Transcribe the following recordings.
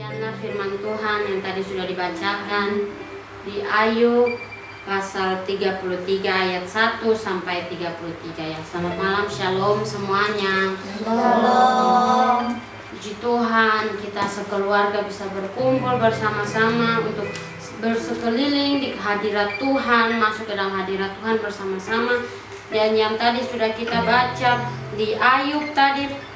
Demikianlah firman Tuhan yang tadi sudah dibacakan di Ayub pasal 33 ayat 1 sampai 33 ya. Selamat malam, shalom semuanya. Shalom. Puji Tuhan, kita sekeluarga bisa berkumpul bersama-sama untuk bersekeliling di hadirat Tuhan, masuk ke dalam hadirat Tuhan bersama-sama. Dan yang tadi sudah kita baca di Ayub tadi,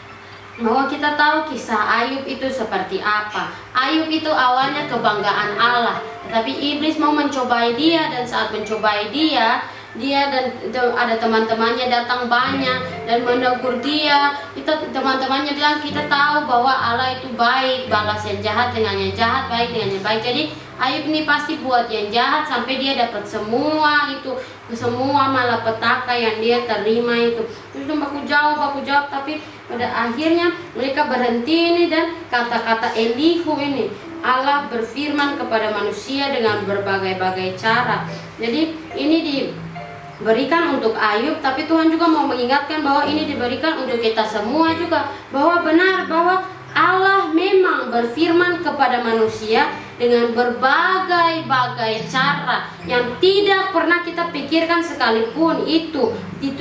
bahwa kita tahu kisah Ayub itu seperti apa. Ayub itu awalnya kebanggaan Allah, tetapi iblis mau mencobai dia, dan saat mencobai dia dan ada teman-temannya datang banyak dan menegur dia. Teman-temannya bilang, kita tahu bahwa Allah itu baik, balas yang jahat dengan yang jahat, baik dengan yang baik. Jadi Ayub ini pasti buat yang jahat sampai dia dapat semua itu, semua malapetaka yang dia terima itu. Terus aku jawab, tapi pada akhirnya mereka berhenti ini, dan kata-kata Elihu ini, Allah berfirman kepada manusia dengan berbagai-bagai cara. Jadi ini diberikan untuk Ayub, tapi Tuhan juga mau mengingatkan bahwa ini diberikan untuk kita semua juga, bahwa benar bahwa Allah memang berfirman kepada manusia dengan berbagai-bagai cara yang tidak pernah kita pikirkan sekalipun. Itu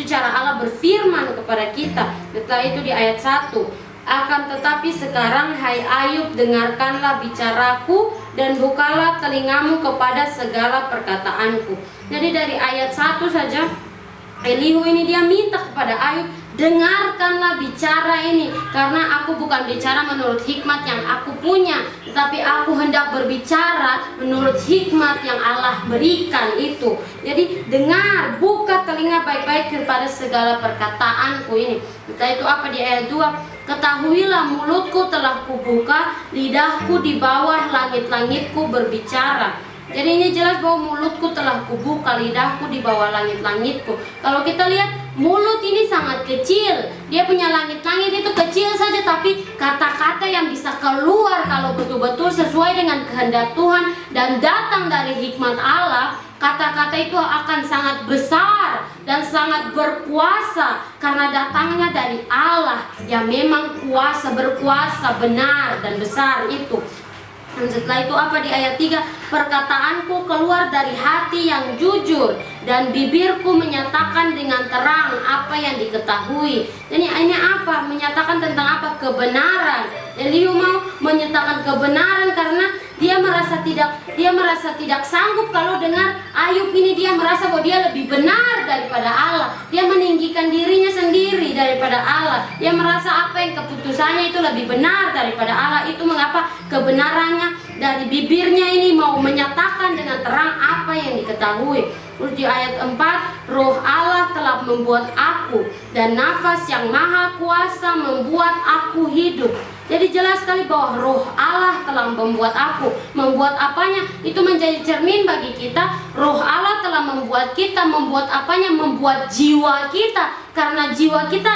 cara Allah berfirman kepada kita. Setelah itu di ayat 1, akan tetapi sekarang hai Ayub, dengarkanlah bicaraku dan bukalah telingamu kepada segala perkataanku. Jadi dari ayat 1 saja Elihu ini dia minta kepada Ayub, dengarkanlah bicara ini, karena aku bukan bicara menurut hikmat yang aku punya, tetapi aku hendak berbicara menurut hikmat yang Allah berikan itu. Jadi dengar, buka telinga baik-baik kepada segala perkataanku ini. Setelah itu apa di ayat 2? Ketahuilah mulutku telah kubuka, lidahku di bawah langit-langitku berbicara. Jadi ini jelas bahwa mulutku telah kubuka, lidahku di bawah langit-langitku. Kalau kita lihat, mulut ini sangat kecil. Dia punya langit-langit itu kecil saja, tapi kata-kata yang bisa keluar kalau betul-betul sesuai dengan kehendak Tuhan dan datang dari hikmat Allah, kata-kata itu akan sangat besar dan sangat berkuasa karena datangnya dari Allah yang memang berkuasa, benar dan besar itu. Dan setelah itu apa di ayat 3? Perkataanku keluar dari hati yang jujur, dan bibirku menyatakan dengan terang apa yang diketahui. Jadi ini apa? Menyatakan tentang apa? Kebenaran. Elihu mau menyatakan kebenaran karena dia merasa tidak sanggup kalau dengar Ayub ini. Dia merasa bahwa dia lebih benar daripada Allah. Dia meninggikan dirinya sendiri daripada Allah. Dia merasa apa yang keputusannya itu lebih benar daripada Allah. Itu mengapa kebenarannya dari bibirnya ini mau menyatakan dengan terang apa yang diketahui. Terus di ayat 4, roh Allah telah membuat aku, dan nafas yang maha kuasa membuat aku hidup. Jadi jelas sekali bahwa roh Allah telah membuat aku. Membuat apanya? Itu menjadi cermin bagi kita. Roh Allah telah membuat kita. Membuat apanya? Membuat jiwa kita. Karena jiwa kita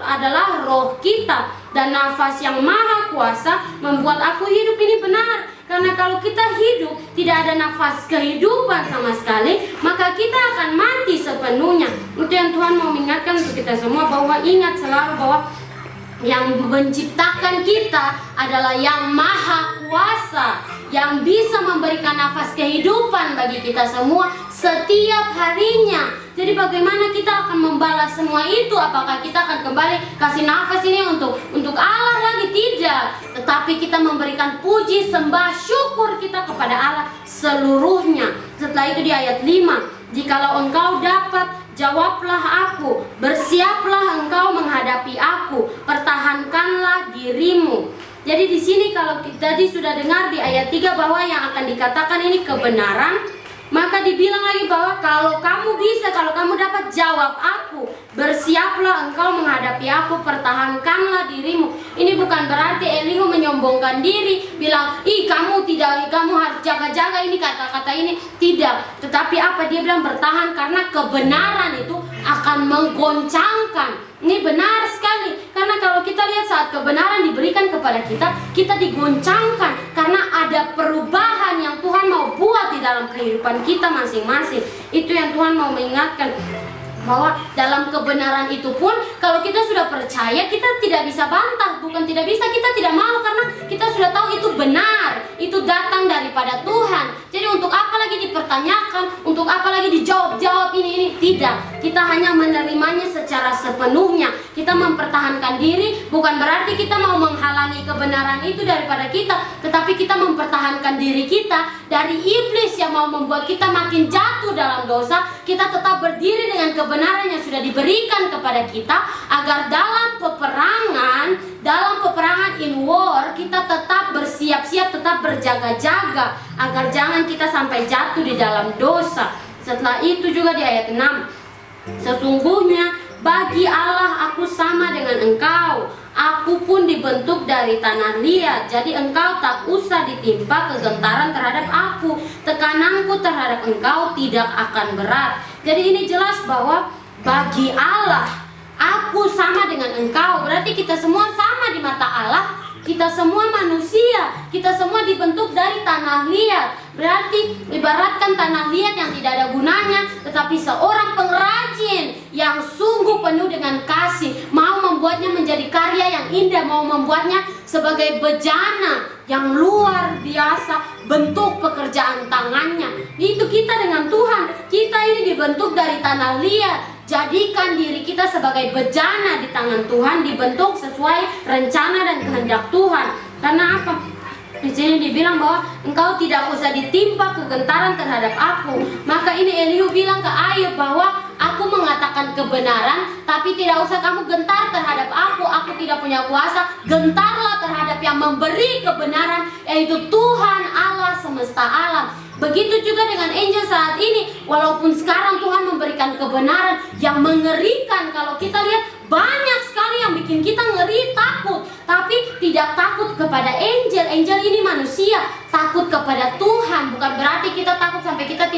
adalah roh kita. Dan nafas yang maha kuasa membuat aku hidup. Ini benar. Karena kalau kita hidup tidak ada nafas kehidupan sama sekali, maka kita akan mati sepenuhnya. Itu yang Tuhan mau mengingatkan untuk kita semua, bahwa ingat selalu bahwa yang menciptakan kita adalah yang maha kuasa, yang bisa memberikan nafas kehidupan bagi kita semua setiap harinya. Jadi bagaimana kita akan membalas semua itu? Apakah kita akan kembali kasih nafas ini untuk Allah lagi? Tidak. Tetapi kita memberikan puji, sembah, syukur kita kepada Allah seluruhnya. Setelah itu di ayat 5, jikalau engkau dapat, jawablah aku, bersiaplah engkau menghadapi aku, pertahankanlah dirimu. Jadi di sini kalau kita tadi sudah dengar di ayat 3 bahwa yang akan dikatakan ini kebenaran, maka dibilang lagi bahwa kalau kamu bisa, kalau kamu dapat, jawab aku, bersiaplah engkau menghadapi aku, pertahankanlah dirimu. Ini bukan berarti Elihu menyombongkan diri, bilang, kamu harus jaga-jaga ini kata-kata ini. Tidak. Tetapi apa? Dia bilang bertahan karena kebenaran itu akan menggoncangkan. Ini benar sekali. Karena kalau kita lihat saat kebenaran diberikan kepada kita, kita digoncangkan karena ada perubahan yang Tuhan mau buat di dalam kehidupan kita masing-masing. Itu yang Tuhan mau mengingatkan. bahwa dalam kebenaran itu pun kalau kita sudah percaya, kita tidak bisa bantah. Bukan tidak bisa, kita tidak mau, karena kita sudah tahu itu benar. Tidak, kita hanya menerimanya secara sepenuhnya. Kita mempertahankan diri, bukan berarti kita mau menghalangi kebenaran itu daripada kita, tetapi kita mempertahankan diri kita dari iblis yang mau membuat kita makin jatuh dalam dosa. Kita tetap berdiri dengan kebenaran yang sudah diberikan kepada kita, agar dalam peperangan in war, kita tetap bersiap-siap, tetap berjaga-jaga, agar jangan kita sampai jatuh di dalam dosa. Setelah itu juga di ayat 6, sesungguhnya bagi Allah aku sama dengan engkau, aku pun dibentuk dari tanah liat, jadi engkau tak usah ditimpa kegentaran terhadap aku, tekananku terhadap engkau tidak akan berat. Jadi ini jelas bahwa bagi Allah aku sama dengan engkau, berarti kita semua sama di mata Allah. Kita semua manusia, kita semua dibentuk dari tanah liat. Berarti ibaratkan tanah liat yang tidak ada gunanya, tetapi seorang pengrajin yang sungguh penuh dengan kasih, mau membuatnya menjadi karya yang indah, mau membuatnya sebagai bejana yang luar biasa, bentuk pekerjaan tangannya. Itu kita dengan Tuhan, kita ini dibentuk dari tanah liat. Jadikan diri kita sebagai bejana di tangan Tuhan, dibentuk sesuai rencana dan kehendak Tuhan. Karena apa? Di sini dibilang bahwa engkau tidak usah ditimpa kegentaran terhadap aku. Maka ini Elihu bilang ke Ayub bahwa aku mengatakan kebenaran, tapi tidak usah kamu gentar terhadap aku. Aku tidak punya kuasa. Gentarlah terhadap yang memberi kebenaran, yaitu Tuhan Allah semesta alam. Begitu juga dengan Angel saat ini. Walaupun sekarang Tuhan memberikan kebenaran yang mengerikan, kalau kita lihat banyak sekali yang bikin kita ngeri, takut. Tapi tidak takut kepada Angel. Angel ini manusia, takut kepada Tuhan. Bukan berarti kita takut sampai kita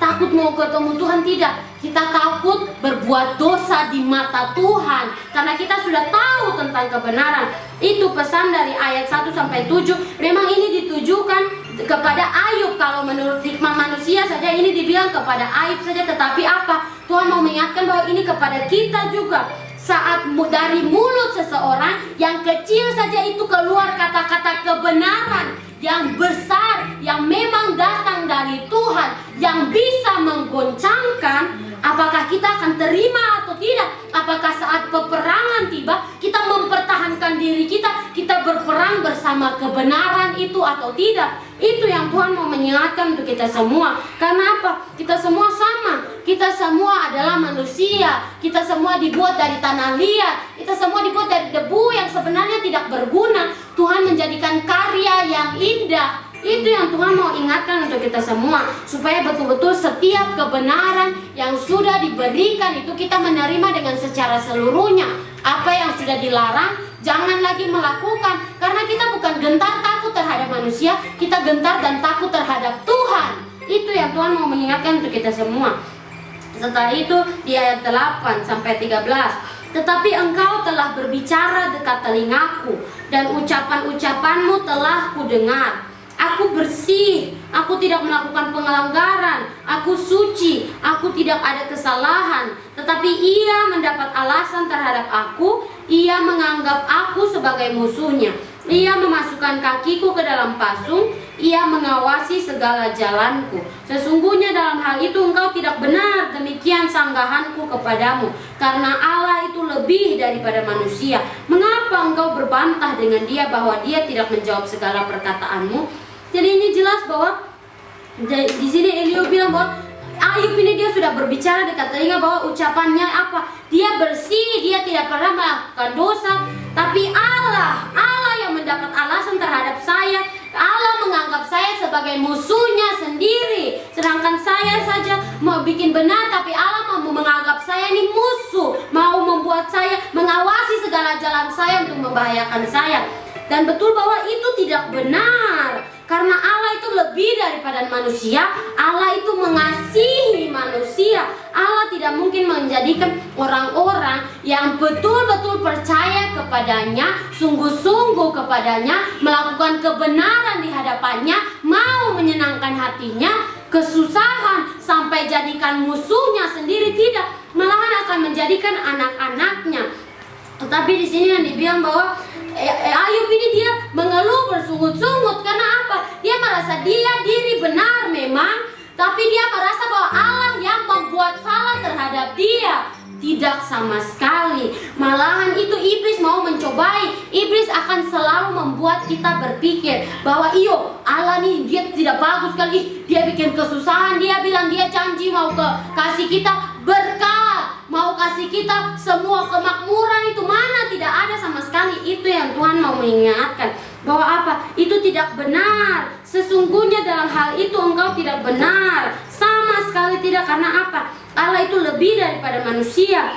takut mau ketemu Tuhan, tidak. Kita takut berbuat dosa di mata Tuhan, karena kita sudah tahu tentang kebenaran. Itu pesan dari ayat 1 sampai 7. Memang ini ditujukan kepada Ayub. Kalau menurut hikmah manusia saja ini dibilang kepada Ayub saja, tetapi apa? Tuhan mau mengingatkan bahwa ini kepada kita juga. Saat dari mulut seseorang yang kecil saja itu keluar kata-kata kebenaran yang besar, yang memang datang dari Tuhan, yang bisa menggoncangkan, apakah kita akan terima atau tidak? Apakah saat peperangan tiba, kita mempertahankan diri kita berperang bersama kebenaran itu atau tidak? Itu yang Tuhan mau mengingatkan untuk kita semua. Karena apa? Kita semua sama. Kita semua adalah manusia. Kita semua dibuat dari tanah liat. Kita semua dibuat dari debu yang sebenarnya tidak berguna. Tuhan menjadikan karya yang indah. Itu yang Tuhan mau ingatkan untuk kita semua, supaya betul-betul setiap kebenaran yang sudah diberikan itu kita menerima dengan secara seluruhnya. Apa yang sudah dilarang jangan lagi melakukan, karena kita bukan gentar takut terhadap manusia, kita gentar dan takut terhadap Tuhan. Itu yang Tuhan mau mengingatkan untuk kita semua. Setelah itu di ayat 8 sampai 13, tetapi engkau telah berbicara dekat telingaku, dan ucapan-ucapanmu telah kudengar. Aku bersih, aku tidak melakukan pelanggaran, aku suci, aku tidak ada kesalahan. Tetapi ia mendapat alasan terhadap aku, ia menganggap aku sebagai musuhnya. Ia memasukkan kakiku ke dalam pasung, ia mengawasi segala jalanku. Sesungguhnya dalam hal itu engkau tidak benar, demikian sanggahanku kepadamu. Karena Allah itu lebih daripada manusia. Mengapa engkau berbantah dengan dia bahwa dia tidak menjawab segala perkataanmu? Jadi ini jelas bahwa di sini Elihu bilang bahwa Ayub ini dia sudah berbicara dekat telinga bahwa ucapannya apa? Dia bersih, dia tidak pernah melakukan dosa. Tapi Allah yang mendapat alasan terhadap saya. Allah menganggap saya sebagai musuhnya sendiri. Sedangkan saya saja mau bikin benar, tapi Allah mau menganggap saya ini musuh, mau membuat saya mengawasi segala jalan saya untuk membahayakan saya. Dan betul bahwa itu tidak benar. Karena Allah itu lebih daripada manusia. Allah itu mengasihi manusia. Allah tidak mungkin menjadikan orang-orang yang betul-betul percaya kepadanya, sungguh-sungguh kepadanya, melakukan kebenaran di hadapannya, mau menyenangkan hatinya, kesusahan sampai jadikan musuhnya sendiri, tidak. Malahan akan menjadikan anak-anaknya. Tetapi di sini yang dibilang bahwa Ayub ini dia mengeluh bersungut-sungut. Karena apa? Dia merasa dia diri benar memang, tapi dia merasa bahwa Allah yang membuat salah terhadap buat dia? Tidak sama sekali. Malahan itu iblis mau mencobai. Iblis akan selalu membuat kita berpikir bahwa iyo Allah nih dia tidak bagus sekali. Dia bikin kesusahan. Dia bilang dia janji mau kasih kita berkat, mau kasih kita semua kemakmuran. Itu mana tidak ada sama sekali. Itu yang Tuhan mau mengingatkan bahwa apa? Itu tidak benar. Sesungguhnya dalam hal itu engkau tidak benar. Sama sekali tidak. Karena apa? Allah itu lebih daripada manusia.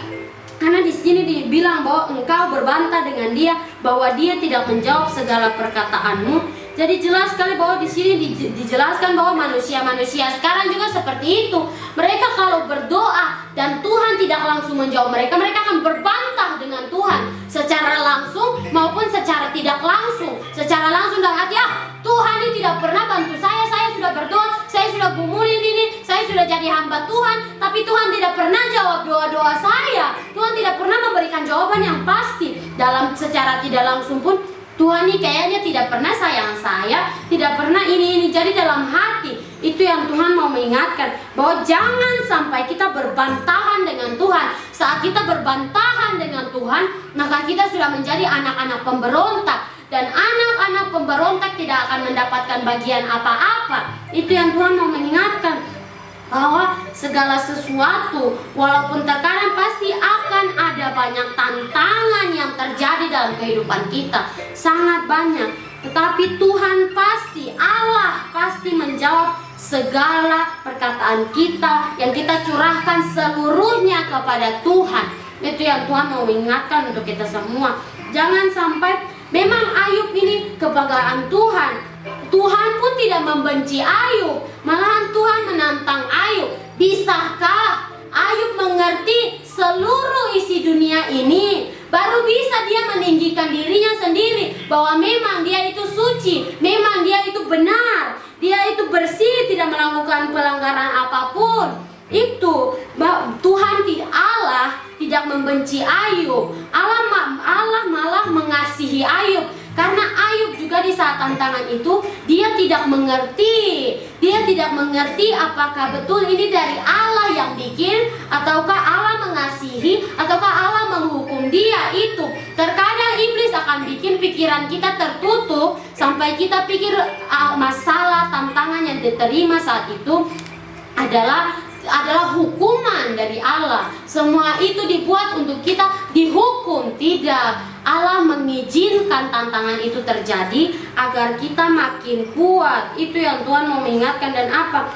Karena di sini dibilang bahwa engkau berbantah dengan dia, bahwa dia tidak menjawab segala perkataanmu. Jadi jelas sekali bahwa di sini dijelaskan bahwa manusia-manusia sekarang juga seperti itu. Mereka kalau berdoa dan Tuhan tidak langsung menjawab mereka, mereka akan berbantah dengan Tuhan secara langsung maupun secara tidak langsung. Secara langsung dalam arti Tuhan ini tidak pernah bantu saya sudah berdoa, saya sudah gumurin ini, saya sudah jadi hamba Tuhan, tapi Tuhan tidak pernah jawab doa-doa saya. Tuhan tidak pernah memberikan jawaban yang pasti. Dalam secara tidak langsung pun Tuhan ini kayaknya tidak pernah sayang saya, tidak pernah ini. Jadi dalam hati itu yang Tuhan mau mengingatkan bahwa jangan sampai kita berbantahan dengan Tuhan. Saat kita berbantahan dengan Tuhan, maka kita sudah menjadi anak-anak pemberontak. Dan anak-anak pemberontak tidak akan mendapatkan bagian apa-apa. Itu yang Tuhan mau mengingatkan bahwa segala sesuatu walaupun terkadang pasti akan ada banyak tantangan yang terjadi dalam kehidupan kita, sangat banyak. Tetapi Tuhan pasti, Allah pasti menjawab segala perkataan kita yang kita curahkan seluruhnya kepada Tuhan. Itu yang Tuhan mau mengingatkan untuk kita semua. Jangan sampai memang Ayub ini kebanggaan Tuhan. Tuhan pun tidak membenci Ayub, malahan Tuhan menantang Ayub. Bisakah Ayub mengerti seluruh isi dunia ini? Baru bisa dia meninggikan dirinya sendiri bahwa memang dia itu suci, memang dia itu benar, dia itu bersih, tidak melakukan pelanggaran apapun. Itu Tuhan Allah tidak membenci Ayub. Allah malah mengasihi Ayub. Karena Ayub juga di saat tantangan itu dia tidak mengerti. Dia tidak mengerti apakah betul ini dari Allah yang bikin, ataukah Allah mengasihi, ataukah Allah menghukum dia. Itu terkadang iblis akan bikin pikiran kita tertutup sampai kita pikir masalah tantangan yang diterima saat itu adalah hukuman dari Allah. Semua itu dibuat untuk kita dihukum. Tidak. Allah mengizinkan tantangan itu terjadi agar kita makin kuat. Itu yang Tuhan mau mengingatkan. Dan apa?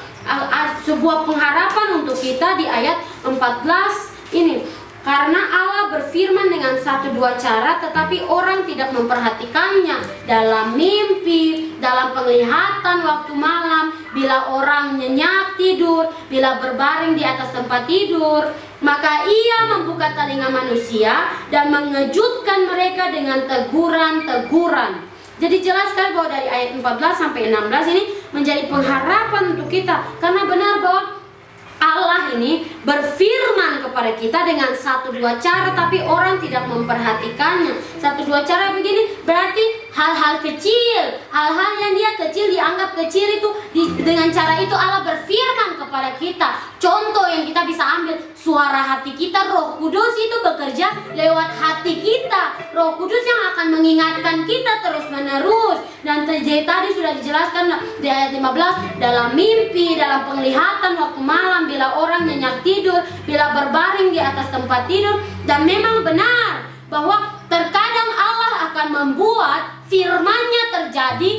Sebuah pengharapan untuk kita di ayat 14 ini. Karena Allah berfirman dengan satu dua cara, tetapi orang tidak memperhatikannya. Dalam mimpi, dalam penglihatan waktu malam, bila orang nyenyak tidur, bila berbaring di atas tempat tidur, maka ia membuka telinga manusia dan mengejutkan mereka dengan teguran-teguran. Jadi jelas sekali bahwa dari ayat 14 sampai 16 ini menjadi pengharapan untuk kita. Karena benar bahwa Allah ini berfirman kepada kita dengan satu dua cara, tapi orang tidak memperhatikannya. Satu dua cara begini berarti hal-hal kecil, hal-hal yang dia kecil dianggap kecil itu dengan cara itu Allah berfirman kepada kita. Contoh yang kita bisa ambil, suara hati kita, Roh Kudus itu bekerja lewat hati kita. Roh Kudus yang akan mengingatkan kita terus menerus. Dan tadi sudah dijelaskan di ayat 15, dalam mimpi, dalam penglihatan waktu malam, bila orang nyenyak tidur, bila berbaring di atas tempat tidur. Dan memang benar bahwa terkadang Allah akan membuat firman-Nya terjadi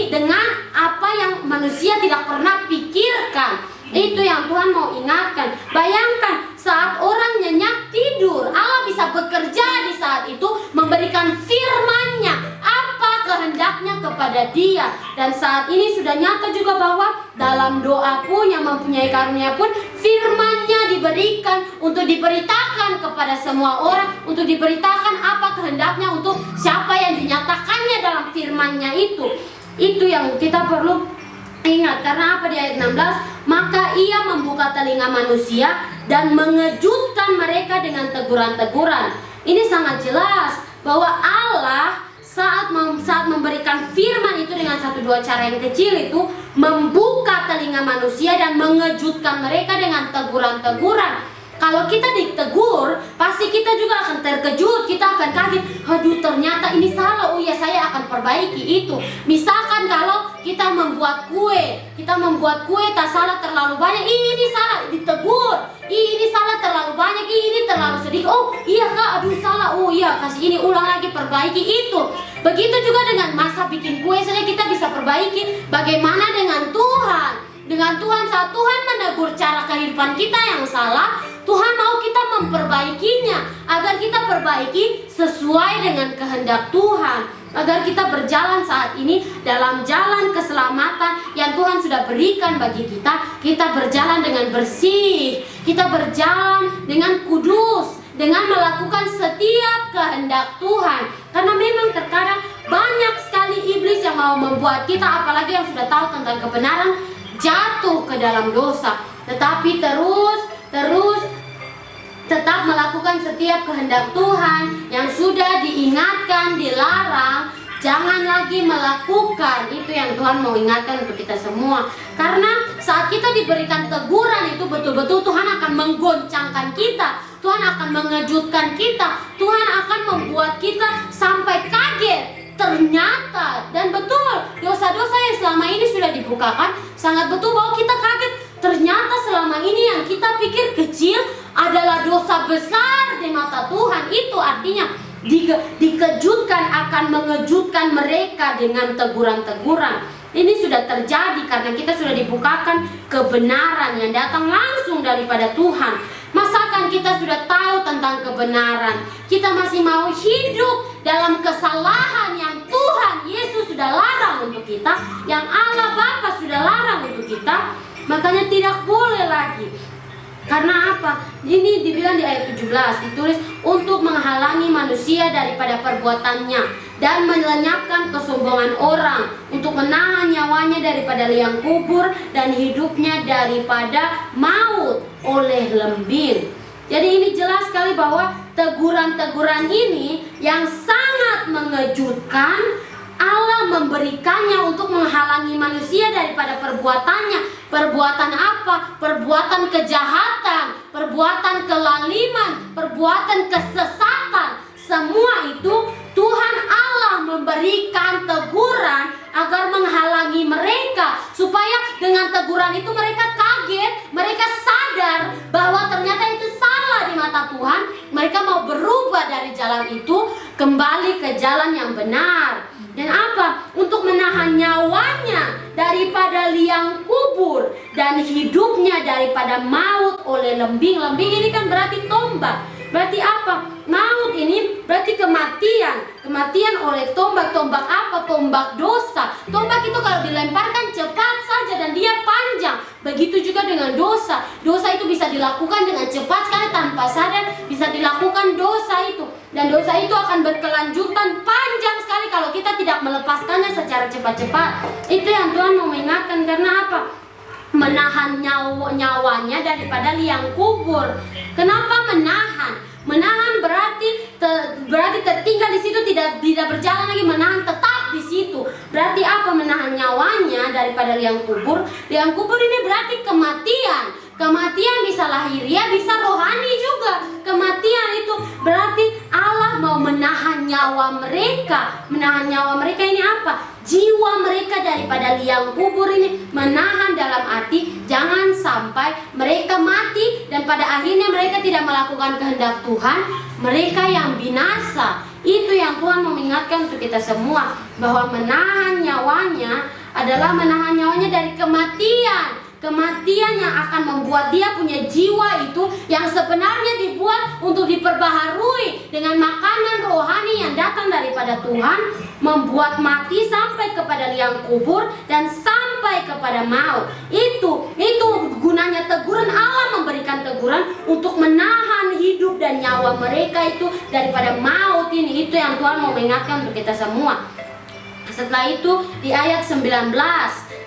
dengan apa yang manusia tidak pernah pikirkan. Itu yang Tuhan mau ingatkan. Bayangkan saat orang nyenyak tidur, Allah bisa bekerja di saat itu, memberikan firman-Nya, apa kehendaknya kepada dia. Dan saat ini sudah nyata juga bahwa dalam doa pun, yang mempunyai karunia pun, firman-Nya diberikan untuk diberitakan kepada semua orang, untuk diberitakan apa kehendaknya untuk siapa yang dinyatakannya dalam firman-Nya itu. Itu yang kita perlu ingat. Karena apa? Di ayat 16, maka ia membuka telinga manusia dan mengejutkan mereka dengan teguran-teguran. Ini sangat jelas bahwa Allah saat memberikan firman itu dengan satu dua cara yang kecil itu, membuka telinga manusia dan mengejutkan mereka dengan teguran-teguran. Kalau kita ditegur, pasti kita juga akan terkejut, kita akan kaget. Aduh, ternyata ini salah. Oh ya, saya akan perbaiki itu. Misalkan kalau kita membuat kue tak salah terlalu banyak. Ini salah, ditegur. Ini salah terlalu banyak, ini terlalu sedikit. Oh iya kak, aduh salah. Oh iya, kasih ini, ulang lagi, perbaiki itu. Begitu juga dengan masa bikin kue saja kita bisa perbaiki. Bagaimana dengan Tuhan? Dengan Tuhan, saat Tuhan menegur cara kehidupan kita yang salah, Tuhan mau kita memperbaikinya agar kita perbaiki sesuai dengan kehendak Tuhan, agar kita berjalan saat ini dalam jalan keselamatan yang Tuhan sudah berikan bagi kita. Kita berjalan dengan bersih, kita berjalan dengan kudus, dengan melakukan setiap kehendak Tuhan. Karena memang terkadang banyak sekali iblis yang mau membuat kita, apalagi yang sudah tahu tentang kebenaran, jatuh ke dalam dosa. Tetapi terus tetap melakukan setiap kehendak Tuhan yang sudah diingatkan, dilarang, jangan lagi melakukan. Itu yang Tuhan mau ingatkan untuk kita semua. Karena saat kita diberikan teguran itu betul-betul Tuhan akan menggoncangkan kita, Tuhan akan mengejutkan kita, Tuhan akan membuat kita sampai kaget. Ternyata, dan betul, dosa-dosa yang selama ini sudah dibukakan, sangat betul bahwa kita kaget. Ternyata selama ini yang kita pikir kecil adalah dosa besar di mata Tuhan. Itu artinya dikejutkan, akan mengejutkan mereka dengan teguran-teguran. Ini sudah terjadi karena kita sudah dibukakan kebenaran yang datang langsung daripada Tuhan. Masakan kita sudah tahu tentang kebenaran, kita masih mau hidup dalam kesalahan yang Tuhan Yesus sudah larang untuk kita, yang Allah Bapa sudah larang untuk kita. Makanya tidak boleh lagi. Karena apa? Ini dibilang di ayat 17, ditulis untuk menghalangi manusia daripada perbuatannya dan melenyapkan kesombongan orang, untuk menahan nyawanya daripada liang kubur dan hidupnya daripada maut oleh lembing. Jadi ini jelas sekali bahwa teguran-teguran ini yang sangat mengejutkan, Allah memberikannya untuk menghalangi manusia daripada perbuatannya. Perbuatan apa? Perbuatan kejahatan, perbuatan kelaliman, perbuatan kesesatan. Semua itu Tuhan Allah memberikan teguran agar menghalangi mereka, supaya dengan teguran itu mereka kaget, mereka sadar bahwa ternyata itu salah di mata Tuhan. Mereka mau berubah dari jalan itu kembali ke jalan yang benar. Dan apa? Untuk menahan nyawanya daripada liang kubur dan hidupnya daripada maut oleh lembing. Lembing ini kan berarti tombak. Berarti apa? Maut ini berarti kematian. Kematian oleh tombak. Tombak apa? Tombak dosa. Tombak itu kalau dilemparkan cepat saja dan dia panjang. Begitu juga dengan dosa. Dosa itu bisa dilakukan dengan cepat sekali tanpa sadar. Bisa dilakukan dosa itu. Dan dosa itu akan berkelanjutan panjang sekali kalau kita tidak melepaskannya secara cepat-cepat. Itu yang Tuhan mau mengingatkan. Karena apa? Menahan nyawanya daripada liang kubur. Kenapa menahan? Menahan berarti tertinggal di situ, tidak berjalan lagi. Menahan tetap di situ. Berarti apa? Menahan nyawanya daripada liang kubur. Liang kubur ini berarti kematian. Kematian bisa lahiriah, bisa rohani juga. Kematian itu berarti Allah mau menahan nyawa mereka. Menahan nyawa mereka ini apa? Jiwa mereka daripada liang kubur ini. Menahan dalam arti jangan sampai mereka mati dan pada akhirnya mereka tidak melakukan kehendak Tuhan. Mereka yang binasa. Itu yang Tuhan mengingatkan untuk kita semua, bahwa menahan nyawanya adalah menahan nyawanya dari kematian. Kematian yang akan membuat dia punya jiwa itu yang sebenarnya dibuat untuk diperbaharui dengan makanan rohani yang datang daripada Tuhan, membuat mati sampai kepada liang kubur dan sampai kepada maut. Itu gunanya teguran. Allah memberikan teguran untuk menahan hidup dan nyawa mereka itu daripada maut ini. Itu yang Tuhan mau mengingatkan untuk kita semua. Setelah itu di ayat 19,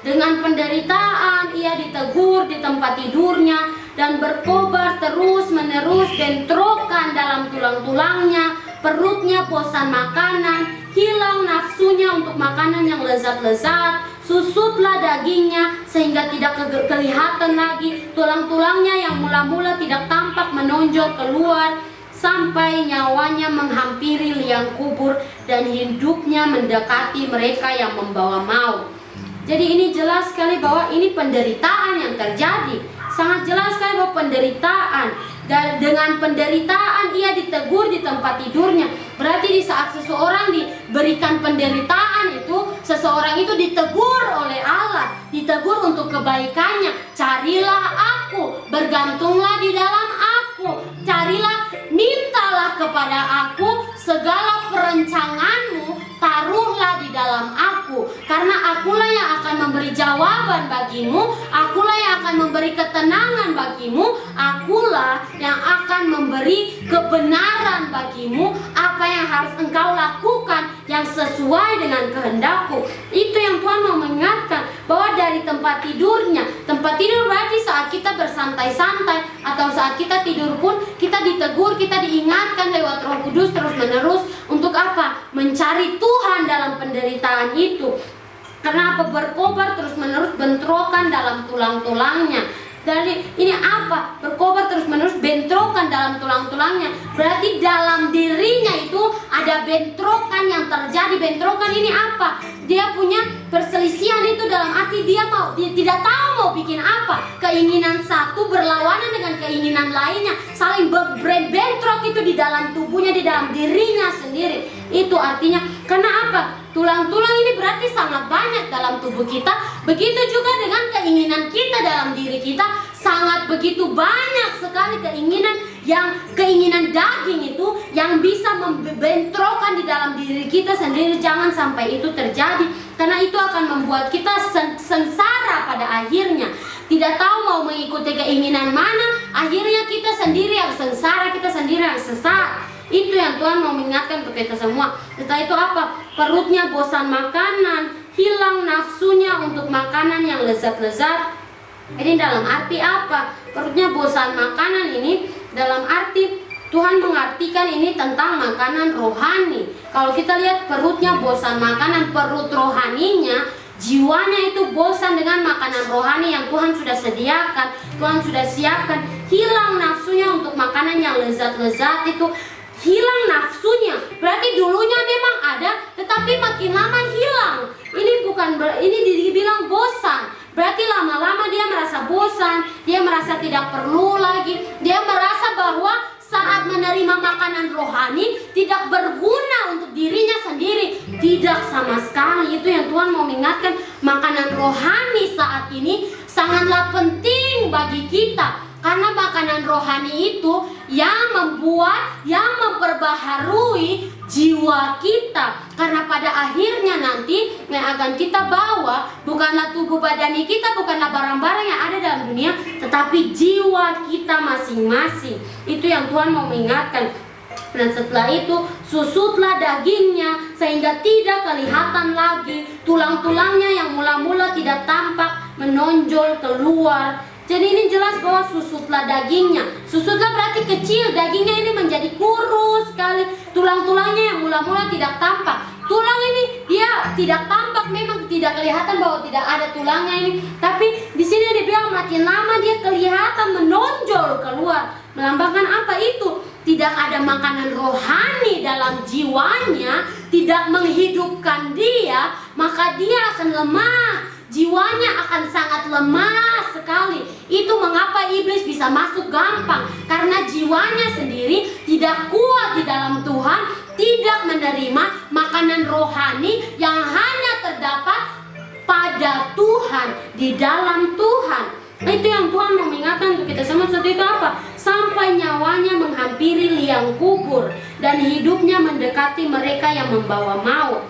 dengan penderitaan ia ditegur di tempat tidurnya dan berkobar terus-menerus bentrokan dalam tulang-tulangnya, perutnya bosan makanan, hilang nafsunya untuk makanan yang lezat-lezat, susutlah dagingnya sehingga tidak kelihatan lagi, tulang-tulangnya yang mula-mula tidak tampak menonjol keluar, sampai nyawanya menghampiri liang kubur dan hidupnya mendekati mereka yang membawa maut. Jadi ini jelas sekali bahwa ini penderitaan yang terjadi. Sangat jelas sekali bahwa penderitaan, dan dengan penderitaan ia ditegur di tempat tidurnya. Berarti di saat seseorang diberikan penderitaan itu, seseorang itu ditegur oleh Allah, ditegur untuk kebaikannya. Carilah aku, bergantunglah di dalam aku, carilah, mintalah kepada aku, segala perencanganmu taruhlah di dalam aku, karena akulah yang akan memberi jawaban bagimu, akulah yang akan memberi ketenangan bagimu, akulah yang akan memberi kebenaran bagimu, apa yang harus engkau lakukan yang sesuai dengan kehendakku. Itu yang Tuhan mau mengingatkan, bahwa dari tempat tidurnya, tempat tidur berarti saat kita bersantai-santai atau saat kita tidur pun kita ditegur, kita diingatkan lewat Roh Kudus terus menerus untuk apa? Mencari Tuhan dalam penderitaan itu. Karena apa? Berkobar terus menerus bentrokan dalam tulang-tulangnya. Dari ini apa? Berkobar terus menerus bentrokan dalam tulang-tulangnya. Berarti dalam dirinya itu ada bentrokan yang terjadi. Bentrokan ini apa? Dia punya perselisihan itu dalam arti dia tidak tahu mau bikin apa. Keinginan satu berlawanan dengan keinginan lainnya, saling bentrok itu di dalam tubuhnya, di dalam dirinya sendiri. Itu artinya karena apa? Tulang-tulang ini berarti sangat banyak dalam tubuh kita. Begitu juga dengan keinginan kita dalam diri kita, sangat begitu banyak sekali keinginan daging itu yang bisa membentrokan di dalam diri kita sendiri. Jangan sampai itu terjadi, karena itu akan membuat kita sengsara pada akhirnya. Tidak tahu mau mengikuti keinginan mana, akhirnya kita sendiri yang sengsara, kita sendiri yang sesat. Itu yang Tuhan mau mengingatkan untuk kita semua. Setelah itu apa? Perutnya bosan makanan, hilang nafsunya untuk makanan yang lezat-lezat. Ini dalam arti apa? Perutnya bosan makanan ini dalam arti Tuhan mengartikan ini tentang makanan rohani. Kalau kita lihat perutnya bosan makanan, perut rohaninya, jiwanya itu bosan dengan makanan rohani yang Tuhan sudah sediakan, Tuhan sudah siapkan. Hilang nafsunya untuk makanan yang lezat-lezat itu. Hilang nafsunya, berarti dulunya memang ada, tetapi makin lama hilang. Ini dibilang bosan. Berarti lama-lama dia merasa bosan, dia merasa tidak perlu lagi, dia merasa bahwa saat menerima makanan rohani tidak berguna untuk dirinya sendiri. Tidak sama sekali. Itu yang Tuhan mau mengingatkan, makanan rohani saat ini sangatlah penting bagi kita. Karena makanan rohani itu yang memperbaharui jiwa kita. Karena pada akhirnya nanti yang akan kita bawa bukanlah tubuh badani kita, bukanlah barang-barang yang ada dalam dunia, tetapi jiwa kita masing-masing. Itu yang Tuhan mau mengingatkan. Dan setelah itu susutlah dagingnya sehingga tidak kelihatan lagi, tulang-tulangnya yang mula-mula tidak tampak menonjol keluar. Jadi ini jelas bahwa susutlah dagingnya. Susutlah berarti kecil, dagingnya ini menjadi kurus sekali. Tulang-tulangnya yang mula-mula tidak tampak. Tulang ini dia tidak tampak, memang tidak kelihatan bahwa tidak ada tulangnya ini. Tapi di sini dibilang makin lama dia kelihatan menonjol keluar. Melambangkan apa itu? Tidak ada makanan rohani dalam jiwanya, tidak menghidupkan dia, maka dia akan lemah. Jiwanya akan sangat lemah sekali. Itu mengapa iblis bisa masuk gampang, karena jiwanya sendiri tidak kuat di dalam Tuhan, tidak menerima makanan rohani yang hanya terdapat pada Tuhan, di dalam Tuhan. Itu yang Tuhan mau mengingatkan untuk kita semua. Seperti itu apa? Sampai nyawanya menghampiri liang kubur dan hidupnya mendekati mereka yang membawa maut.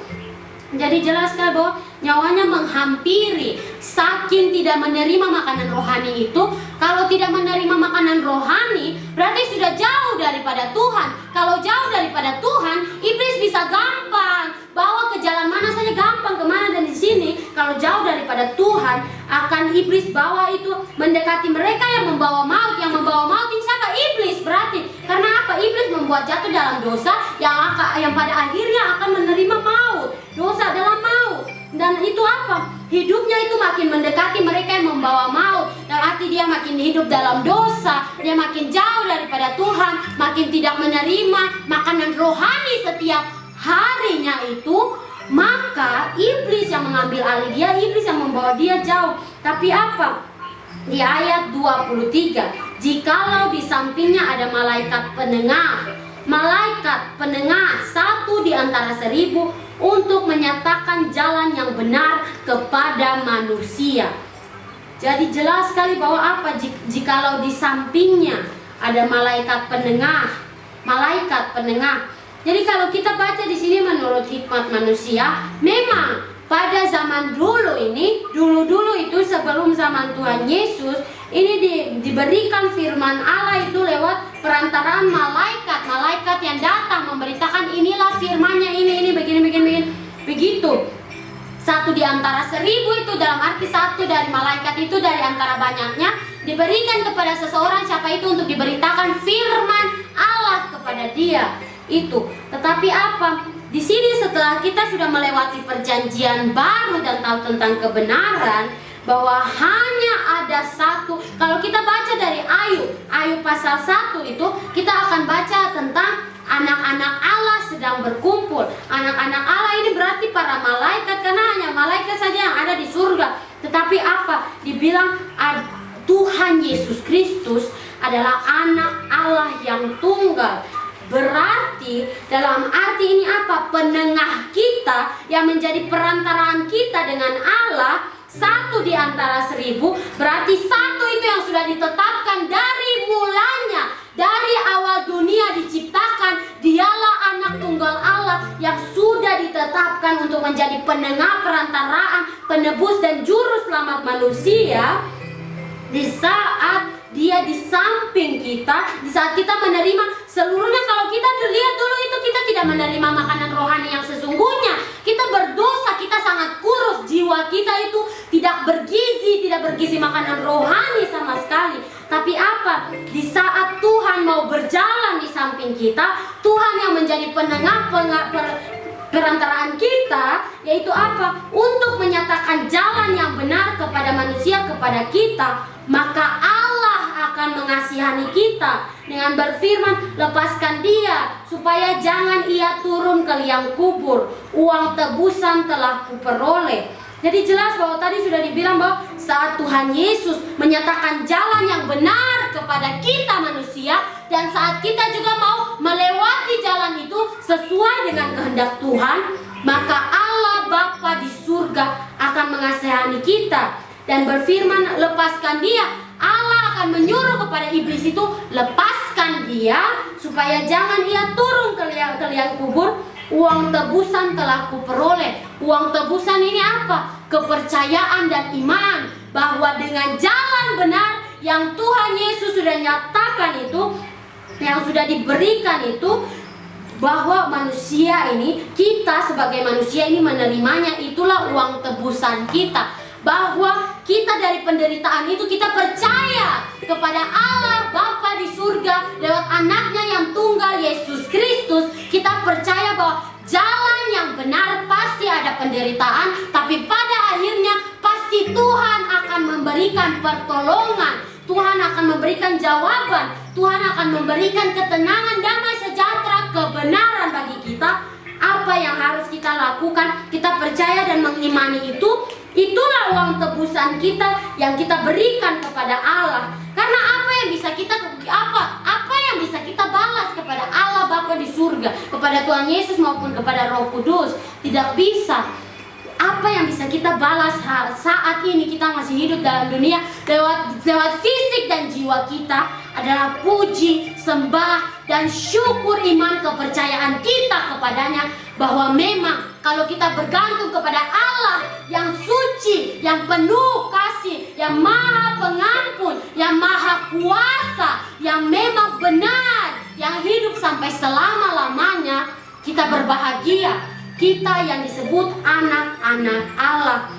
Jadi jelas sekali bahwa nyawanya menghampiri, saking tidak menerima makanan rohani itu. Kalau tidak menerima makanan rohani berarti sudah jauh daripada Tuhan. Kalau jauh daripada Tuhan, iblis bisa gampang bawa ke jalan mana saja, gampang kemana. Dan di sini kalau jauh daripada Tuhan, akan iblis bawa itu mendekati mereka yang membawa maut. Yang membawa maut ini siapa? Iblis berarti. Karena apa? Iblis membuat jatuh dalam dosa yang pada akhirnya akan menerima maut. Dosa adalah maut. Dan itu apa? Hidup berarti mereka yang membawa maut. Dalam arti dia makin hidup dalam dosa, dia makin jauh daripada Tuhan, makin tidak menerima makanan rohani setiap harinya itu. Maka iblis yang mengambil alih dia, iblis yang membawa dia jauh. Tapi apa? Di ayat 23, jikalau di sampingnya ada malaikat penengah satu di antara 1000 untuk menyatakan jalan yang benar kepada manusia. Jadi jelas sekali bahwa apa? Jikalau di sampingnya ada malaikat penengah. Jadi kalau kita baca di sini menurut hikmat manusia, memang pada zaman dulu itu sebelum zaman Tuhan Yesus, ini diberikan firman Allah itu lewat perantaraan malaikat yang datang memberitakan inilah firman-Nya, ini begini begitu. Satu di antara 1000 itu dalam arti satu dari malaikat itu dari antara banyaknya diberikan kepada seseorang, siapa itu, untuk diberitakan firman Allah kepada dia. Itu. Tetapi apa? Di sini setelah kita sudah melewati perjanjian baru dan tahu tentang kebenaran bahwa hanya ada satu. Kalau kita baca dari Ayub pasal 1 itu, kita akan baca tentang anak-anak Allah sedang berkumpul. Anak-anak Allah ini berarti para malaikat, karena hanya malaikat saja yang ada di surga. Tetapi apa? Dibilang Tuhan Yesus Kristus adalah anak Allah yang tunggal. Berarti dalam arti ini apa? Penengah kita yang menjadi perantaraan kita dengan Allah, satu di antara 1000. Berarti satu itu yang sudah ditetapkan dari mulanya, dari awal dunia diciptakan. Dialah anak tunggal Allah yang sudah ditetapkan untuk menjadi penengah, perantaraan, penebus dan juru selamat manusia. Di saat dia di samping kita, di saat kita menerima seluruhnya. Kalau kita lihat dulu itu, kita tidak menerima makanan rohani yang sesungguhnya. Kita berdosa, kita sangat kurus, jiwa kita itu tidak bergizi makanan rohani sama sekali. Tapi apa? Di saat Tuhan mau berjalan di samping kita, Tuhan yang menjadi penengah perantaraan kita, yaitu apa? Untuk menyatakan jalan yang benar kepada manusia, kepada kita. Maka Allah akan mengasihani kita dengan berfirman, lepaskan dia supaya jangan ia turun ke liang kubur. Uang tebusan telah kuperoleh. Jadi jelas bahwa tadi sudah dibilang bahwa saat Tuhan Yesus menyatakan jalan yang benar kepada kita manusia, dan saat kita juga mau melewati jalan itu sesuai dengan kehendak Tuhan, maka Allah Bapa di surga akan mengasihani kita dan berfirman, lepaskan dia. Allah akan menyuruh kepada iblis itu, lepaskan dia supaya jangan ia turun ke liang kubur. Uang tebusan telah kuperoleh. Uang tebusan ini apa? Kepercayaan dan iman bahwa dengan jalan benar yang Tuhan Yesus sudah nyatakan itu, yang sudah diberikan itu, bahwa manusia ini, kita sebagai manusia ini menerimanya, itulah uang tebusan kita. Bahwa kita dari penderitaan itu, kita percaya kepada Allah Bapa di surga lewat anaknya yang tunggal Yesus Kristus. Kita percaya bahwa jalan yang benar pasti ada penderitaan, tapi pada akhirnya pasti Tuhan akan memberikan pertolongan, Tuhan akan memberikan jawaban, Tuhan akan memberikan ketenangan, damai sejahtera, kebenaran bagi kita. Apa yang harus kita lakukan? Kita percaya dan mengimani itu. Itulah uang tebusan kita yang kita berikan kepada Allah. Karena apa yang bisa kita balas kepada Allah Bapa di surga, kepada Tuhan Yesus maupun kepada Roh Kudus? Tidak bisa. Apa yang bisa kita balas saat ini kita masih hidup dalam dunia lewat fisik dan jiwa kita adalah puji, sembah, dan syukur, iman, kepercayaan kita kepadanya. Bahwa memang kalau kita bergantung kepada Allah yang suci, yang penuh kasih, yang maha pengampun, yang maha kuasa, yang memang benar, yang hidup sampai selama-lamanya, kita berbahagia. Kita yang disebut anak-anak Allah.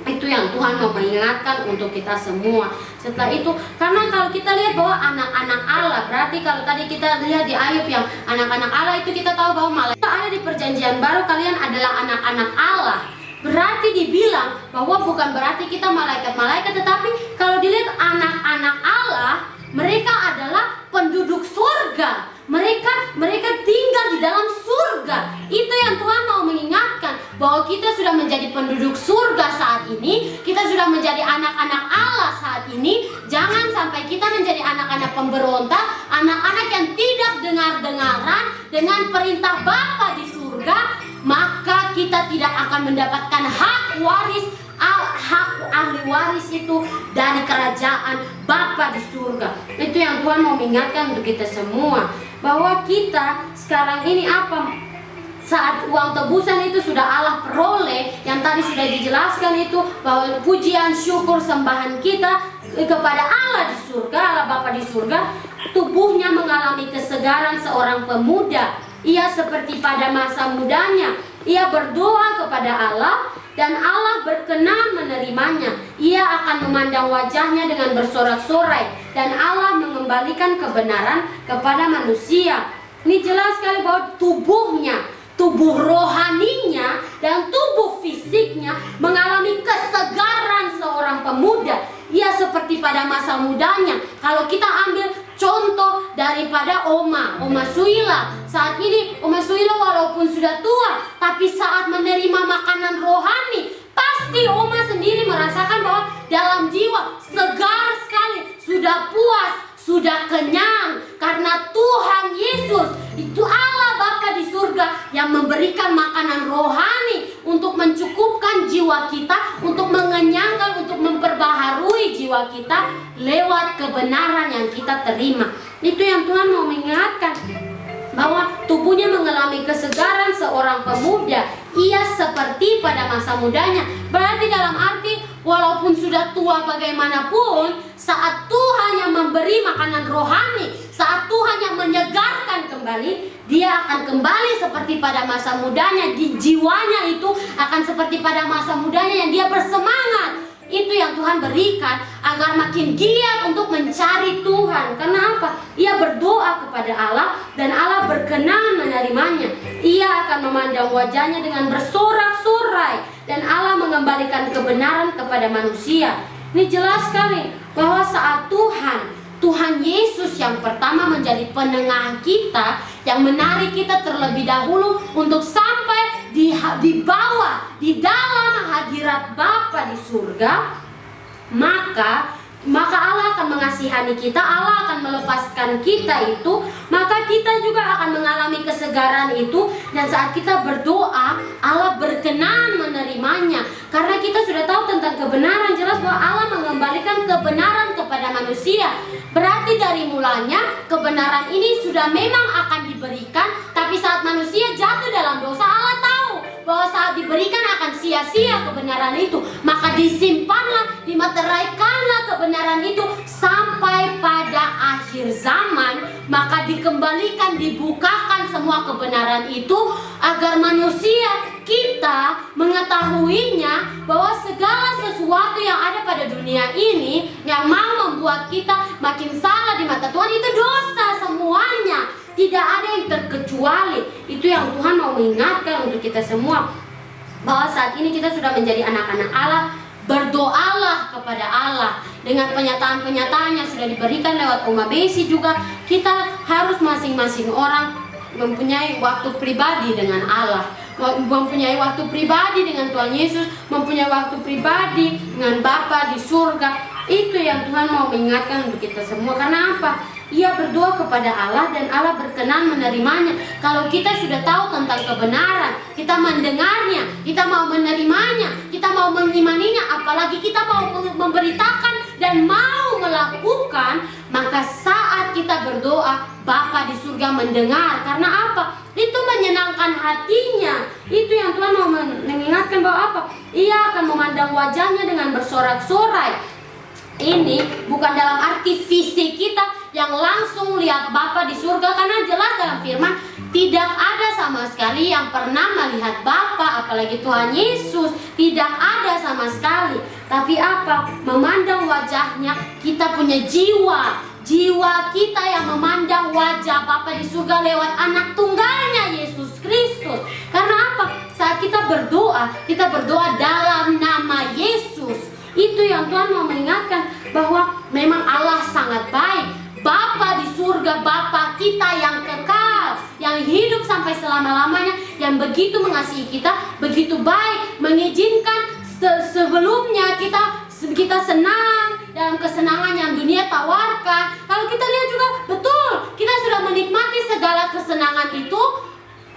Itu yang Tuhan mau mengingatkan untuk kita semua. Setelah itu, karena kalau kita lihat bahwa anak-anak Allah, berarti kalau tadi kita lihat di Ayub yang anak-anak Allah itu, kita tahu bahwa malaikat ada di perjanjian baru, kalian adalah anak-anak Allah. berarti dibilang bahwa bukan berarti kita malaikat-malaikat, tetapi kalau dilihat anak-anak Allah, mereka adalah penduduk surga. Mereka tinggal di dalam surga. Itu yang Tuhan mau mengingatkan, bahwa kita sudah menjadi penduduk surga saat ini. Kita sudah menjadi anak-anak Allah saat ini. Jangan sampai kita menjadi anak-anak pemberontak, anak-anak yang tidak dengar-dengaran dengan perintah Bapa di surga. Maka kita tidak akan mendapatkan hak ahli waris itu dari kerajaan Bapa di surga. Itu yang Tuhan mau mengingatkan untuk kita semua, bahwa kita sekarang ini saat uang tebusan itu sudah Allah peroleh, yang tadi sudah dijelaskan itu, bahwa pujian, syukur, sembahan kita kepada Allah di surga, Allah Bapa di surga, tubuhnya mengalami kesegaran seorang pemuda. Ia seperti pada masa mudanya, ia berdoa kepada Allah dan Allah berkenan menerimanya. Ia akan memandang wajahnya dengan bersorak-sorai dan Allah mengembalikan kebenaran kepada manusia. Ini jelas sekali bahwa tubuhnya, tubuh rohaninya dan tubuh fisiknya mengalami kesegaran seorang pemuda. Ia seperti pada masa mudanya. Kalau kita ambil contoh daripada Oma Suila. Saat ini Oma Suila walaupun sudah tua, tapi saat menerima makanan rohani, pasti Oma sendiri merasakan bahwa dalam jiwa segar sekali, sudah puas, sudah kenyang. Karena Tuhan Yesus itu Allah Bapa di surga yang memberikan makanan rohani untuk mencukupkan jiwa kita, untuk mengenyangkan, untuk memperbaharui jiwa kita lewat kebenaran yang kita terima. Itu yang Tuhan mau mengingatkan, bahwa tubuhnya mengalami kesegaran seorang pemuda. Ia seperti pada masa mudanya. Berarti dalam arti walaupun sudah tua bagaimanapun, saat Tuhan yang memberi makanan rohani, saat Tuhan yang menyegarkan kembali, dia akan kembali seperti pada masa mudanya. Di jiwanya itu akan seperti pada masa mudanya yang dia bersemangat. Itu yang Tuhan berikan agar makin giat untuk mencari Tuhan. Karena apa? Ia berdoa kepada Allah dan Allah berkenan menerimanya. Ia akan memandang wajahnya dengan bersorak-sorai dan Allah mengembalikan kebenaran kepada manusia. Ini jelas sekali bahwa saat Tuhan Yesus yang pertama menjadi penengah kita, yang menarik kita terlebih dahulu untuk sampai di bawah, di dalam hadirat Bapa di surga, maka Allah akan mengasihani kita, Allah akan melepaskan kita itu, maka kita juga akan mengalami kesegaran itu. Dan saat kita berdoa, Allah berkenan menerimanya. Karena kita sudah tahu tentang kebenaran, jelas bahwa Allah mengembalikan kebenaran kepada manusia. Berarti dari mulanya kebenaran ini sudah memang akan diberikan, tapi saat manusia jatuh dalam dosa, Allah tahu bahwa saat diberikan akan sia-sia kebenaran itu. Maka disimpanlah, dimateraikanlah kebenaran itu sampai pada akhir zaman. Maka dikembalikan, dibukakan semua kebenaran itu agar manusia kita mengetahuinya, bahwa segala sesuatu yang ada pada dunia ini yang mau membuat kita makin salah di mata Tuhan itu dosa semuanya. Tidak ada yang terkecuali. Itu yang Tuhan mau mengingatkan untuk kita semua, bahwa saat ini kita sudah menjadi anak-anak Allah. Berdoalah kepada Allah dengan penyataan-penyataan yang sudah diberikan lewat Oma Besi juga. Kita harus masing-masing orang mempunyai waktu pribadi dengan Allah, mempunyai waktu pribadi dengan Tuhan Yesus, mempunyai waktu pribadi dengan Bapa di surga. Itu yang Tuhan mau mengingatkan untuk kita semua. Karena apa? Ia berdoa kepada Allah dan Allah berkenan menerimanya. Kalau kita sudah tahu tentang kebenaran, kita mendengarnya, kita mau menerimanya, kita mau mengimaninya, apalagi kita mau memberitakan dan mau melakukan, maka saat kita berdoa, Bapa di surga mendengar. Karena apa? Itu menyenangkan hatinya. Itu yang Tuhan mau mengingatkan, bahwa apa? Ia akan memandang wajahnya dengan bersorak-sorai. Ini bukan dalam arti fisik kita yang langsung lihat Bapa di surga, karena jelas dalam firman tidak ada sama sekali yang pernah melihat Bapa, apalagi Tuhan Yesus. Tidak ada sama sekali. Tapi apa? Memandang wajahnya. Kita punya jiwa kita yang memandang wajah Bapa di surga lewat anak tunggalnya Yesus Kristus. Karena apa? saat kita berdoa dalam nama Yesus. Itu yang Tuhan mau mengingatkan, bahwa memang Allah sangat baik. Bapa di surga, Bapa kita yang kekal, yang hidup sampai selama-lamanya, yang begitu mengasihi kita, begitu baik, mengizinkan sebelumnya kita senang dalam kesenangan yang dunia tawarkan. Kalau kita lihat juga betul, kita sudah menikmati segala kesenangan itu,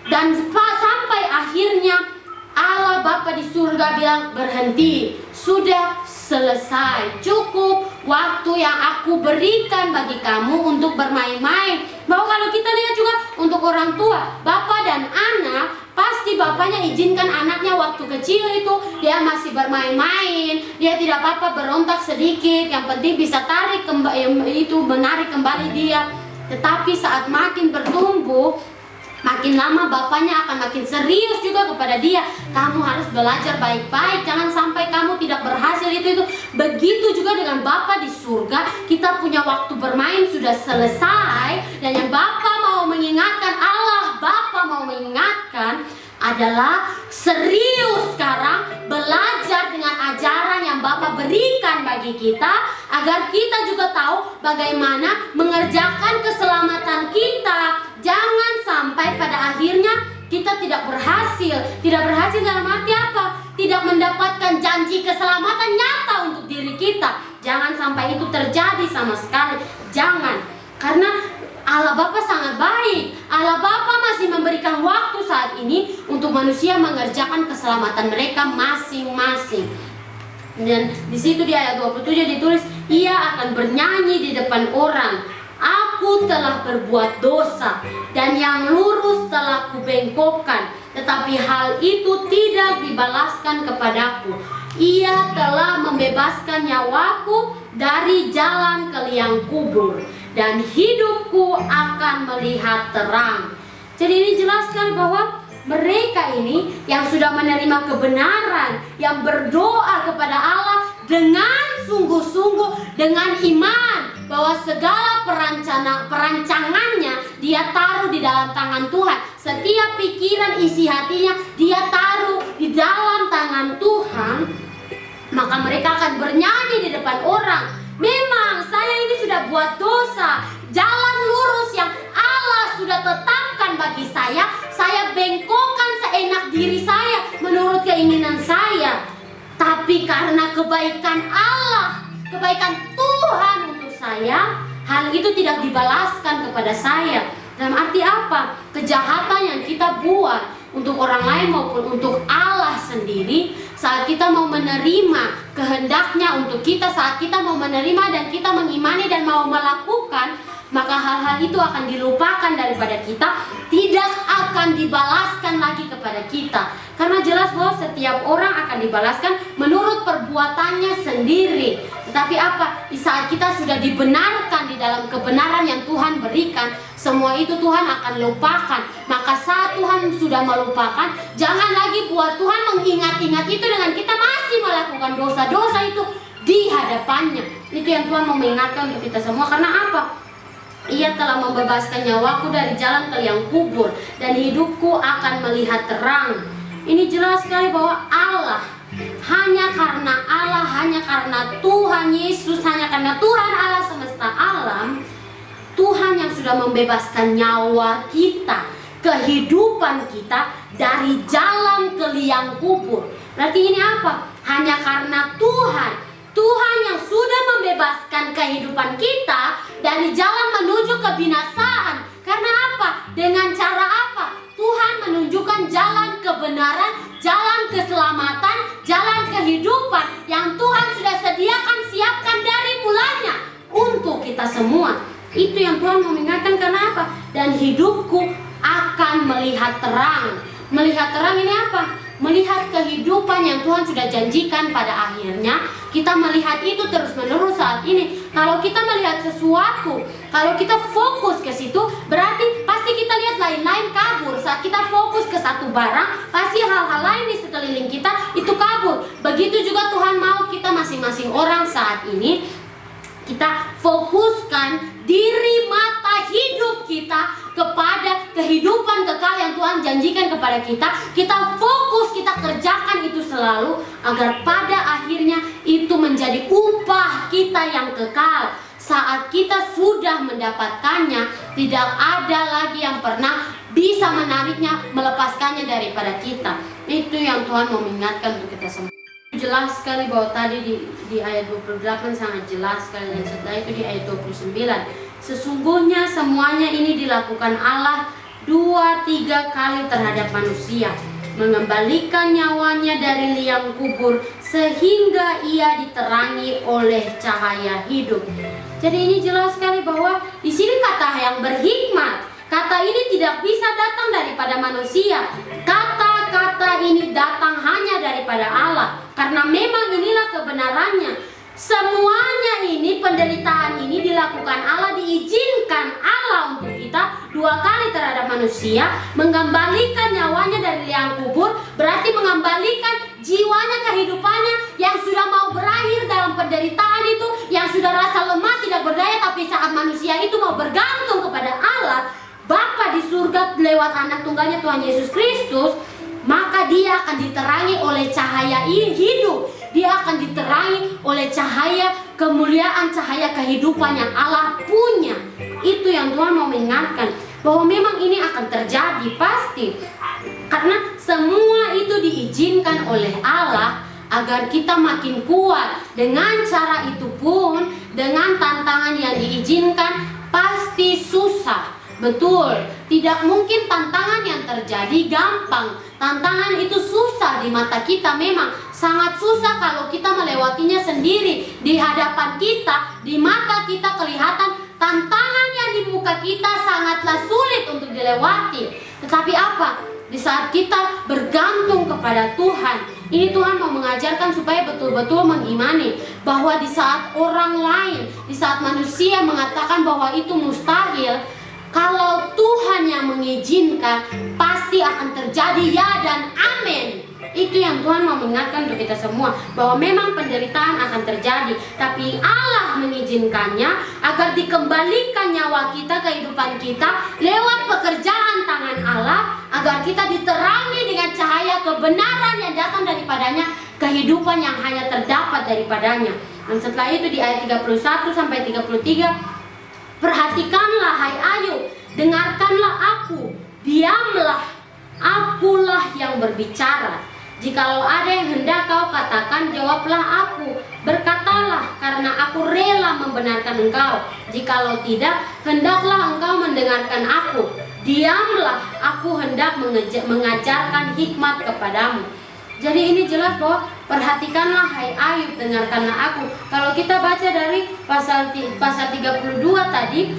dan sampai akhirnya Allah Bapa di surga bilang, berhenti, sudah selesai, cukup waktu yang aku berikan bagi kamu untuk bermain-main. Bahwa kalau kita lihat juga untuk orang tua, bapak dan anak, pasti bapaknya izinkan anaknya waktu kecil itu dia masih bermain-main, dia tidak apa-apa berontak sedikit, yang penting bisa menarik kembali dia. Tetapi saat makin bertumbuh, makin lama bapaknya akan makin serius juga kepada dia. Kamu harus belajar baik-baik, jangan sampai kamu tidak berhasil itu. Begitu juga dengan Bapa di surga, kita punya waktu bermain sudah selesai. Dan yang Bapa mau mengingatkan, Allah Bapa mau mengingatkan adalah serius sekarang belajar dengan ajaran yang Bapa berikan bagi kita, agar kita juga tahu bagaimana mengerjakan keselamatan kita. Jangan sampai pada akhirnya kita tidak berhasil. Tidak berhasil dalam arti apa? Tidak mendapatkan janji keselamatan nyata untuk diri kita. Jangan sampai itu terjadi sama sekali. Jangan. Karena Allah Bapa sangat baik. Allah Bapa masih memberikan waktu saat ini untuk manusia mengerjakan keselamatan mereka masing-masing. Dan di situ di ayat 27 ditulis, ia akan bernyanyi di depan orang, aku telah berbuat dosa, dan yang lurus telah kubengkokkan, tetapi hal itu tidak dibalaskan kepadaku. Ia telah membebaskan nyawaku dari jalan ke liang kubur, dan hidupku akan melihat terang. Jadi ini jelas sekali bahwa mereka ini yang sudah menerima kebenaran, yang berdoa kepada Allah dengan sungguh-sungguh, dengan iman, bahwa segala perancangannya dia taruh di dalam tangan Tuhan. Setiap pikiran isi hatinya dia taruh di dalam tangan Tuhan. Maka mereka akan bernyanyi di depan orang, memang saya ini sudah buat dosa. Jalan lurus yang Allah sudah tetapkan bagi saya bengkokkan seenak diri saya, menurut keinginan saya. Tapi karena kebaikan Allah, kebaikan Tuhan untuk saya, hal itu tidak dibalaskan kepada saya. Dalam arti apa? Kejahatan yang kita buat untuk orang lain maupun untuk Allah sendiri, saat kita mau menerima kehendaknya untuk kita, saat kita mau menerima dan kita mengimani dan mau melakukan, maka hal-hal itu akan dilupakan daripada kita, tidak akan dibalaskan lagi kepada kita. Karena jelas bahwa setiap orang akan dibalaskan menurut perbuatannya sendiri. Tetapi apa? Di saat kita sudah dibenarkan di dalam kebenaran yang Tuhan berikan, semua itu Tuhan akan lupakan. Maka saat Tuhan sudah melupakan, jangan lagi buat Tuhan mengingat-ingat itu dengan kita masih melakukan dosa-dosa itu di hadapannya. Itu yang Tuhan mau mengingatkan untuk kita semua. Karena apa? Ia telah membebaskan nyawaku dari jalan ke liang kubur, dan hidupku akan melihat terang. Ini jelas sekali bahwa Allah, hanya karena Tuhan Yesus, hanya karena Tuhan Allah semesta alam, Tuhan yang sudah membebaskan nyawa kita, kehidupan kita dari jalan ke liang kubur. Berarti ini apa? Hanya karena Tuhan yang sudah membebaskan kehidupan kita dari jalan menuju kebinasaan. Karena apa? Dengan cara apa? Tuhan menunjukkan jalan kebenaran, jalan keselamatan, jalan kehidupan yang Tuhan sudah sediakan, siapkan dari mulanya untuk kita semua. Itu yang Tuhan mengingatkan. Karena apa? Dan hidupku akan melihat terang. Melihat terang ini apa? Melihat kehidupan yang Tuhan sudah janjikan pada akhirnya. Kita melihat itu terus-menerus saat ini. Kalau kita melihat sesuatu, kalau kita fokus ke situ, berarti pasti kita lihat lain-lain kabur. Saat kita fokus ke satu barang, pasti hal-hal lain di sekeliling kita itu kabur. Begitu juga Tuhan mau kita masing-masing orang saat ini, kita fokuskan diri mata hidup kita kepada kehidupan kekal yang Tuhan janjikan kepada kita, kita fokus, kita kerjakan itu selalu, agar pada akhirnya itu menjadi upah kita yang kekal. Saat kita sudah mendapatkannya, tidak ada lagi yang pernah bisa menariknya, melepaskannya daripada kita. Itu yang Tuhan mau mengingatkan untuk kita semua. Jelas sekali bahwa tadi di ayat 28 sangat jelas sekali, dan setelah itu di ayat 29, sesungguhnya semuanya ini dilakukan Allah 2-3 kali terhadap manusia, mengembalikan nyawanya dari liang kubur sehingga ia diterangi oleh cahaya hidup. Jadi ini jelas sekali bahwa di sini kata yang berhikmat, kata ini tidak bisa datang daripada manusia. Kata-kata ini datang hanya daripada Allah, karena memang inilah kebenarannya. Semuanya ini, penderitaan ini dilakukan Allah, diizinkan Allah untuk kita 2 kali terhadap manusia, mengembalikan nyawanya dari liang kubur, berarti mengembalikan jiwanya, kehidupannya yang sudah mau berakhir dalam penderitaan itu, yang sudah rasa lemah, tidak berdaya, tapi saat manusia itu mau bergantung kepada Allah, Bapa di surga lewat anak tunggalnya Tuhan Yesus Kristus, maka dia akan diterangi oleh cahaya hidup. Dia akan diterangi oleh cahaya kemuliaan, cahaya kehidupan yang Allah punya. Itu yang Tuhan mau mengingatkan, bahwa memang ini akan terjadi pasti. Karena semua itu diizinkan oleh Allah agar kita makin kuat. Dengan cara itu pun, dengan tantangan yang diizinkan, pasti susah. Betul, tidak mungkin tantangan yang terjadi gampang. Tantangan itu susah di mata kita, memang sangat susah kalau kita melewatinya sendiri. Di hadapan kita, di mata kita kelihatan tantangan yang di muka kita sangatlah sulit untuk dilewati. Tetapi apa? Di saat kita bergantung kepada Tuhan, ini Tuhan mau mengajarkan supaya betul-betul mengimani bahwa di saat orang lain, di saat manusia mengatakan bahwa itu mustahil, kalau Tuhan yang mengizinkan, pasti akan terjadi, ya dan amin. Itu yang Tuhan mau mengingatkan untuk kita semua, bahwa memang penderitaan akan terjadi, tapi Allah mengizinkannya agar dikembalikan nyawa kita, kehidupan kita lewat pekerjaan tangan Allah, agar kita diterangi dengan cahaya kebenaran yang datang daripadanya, kehidupan yang hanya terdapat daripadanya. Dan setelah itu di ayat 31 sampai 33, perhatikanlah hai Ayub, dengarkanlah aku, diamlah, akulah yang berbicara. Jikalau ada yang hendak kau katakan, jawablah aku, berkatalah, karena aku rela membenarkan engkau. Jikalau tidak, hendaklah engkau mendengarkan aku. Diamlah, aku hendak mengajarkan hikmat kepadamu. Jadi ini jelas bahwa perhatikanlah hai Ayub, dengarkanlah aku. Kalau kita baca dari pasal 32 tadi,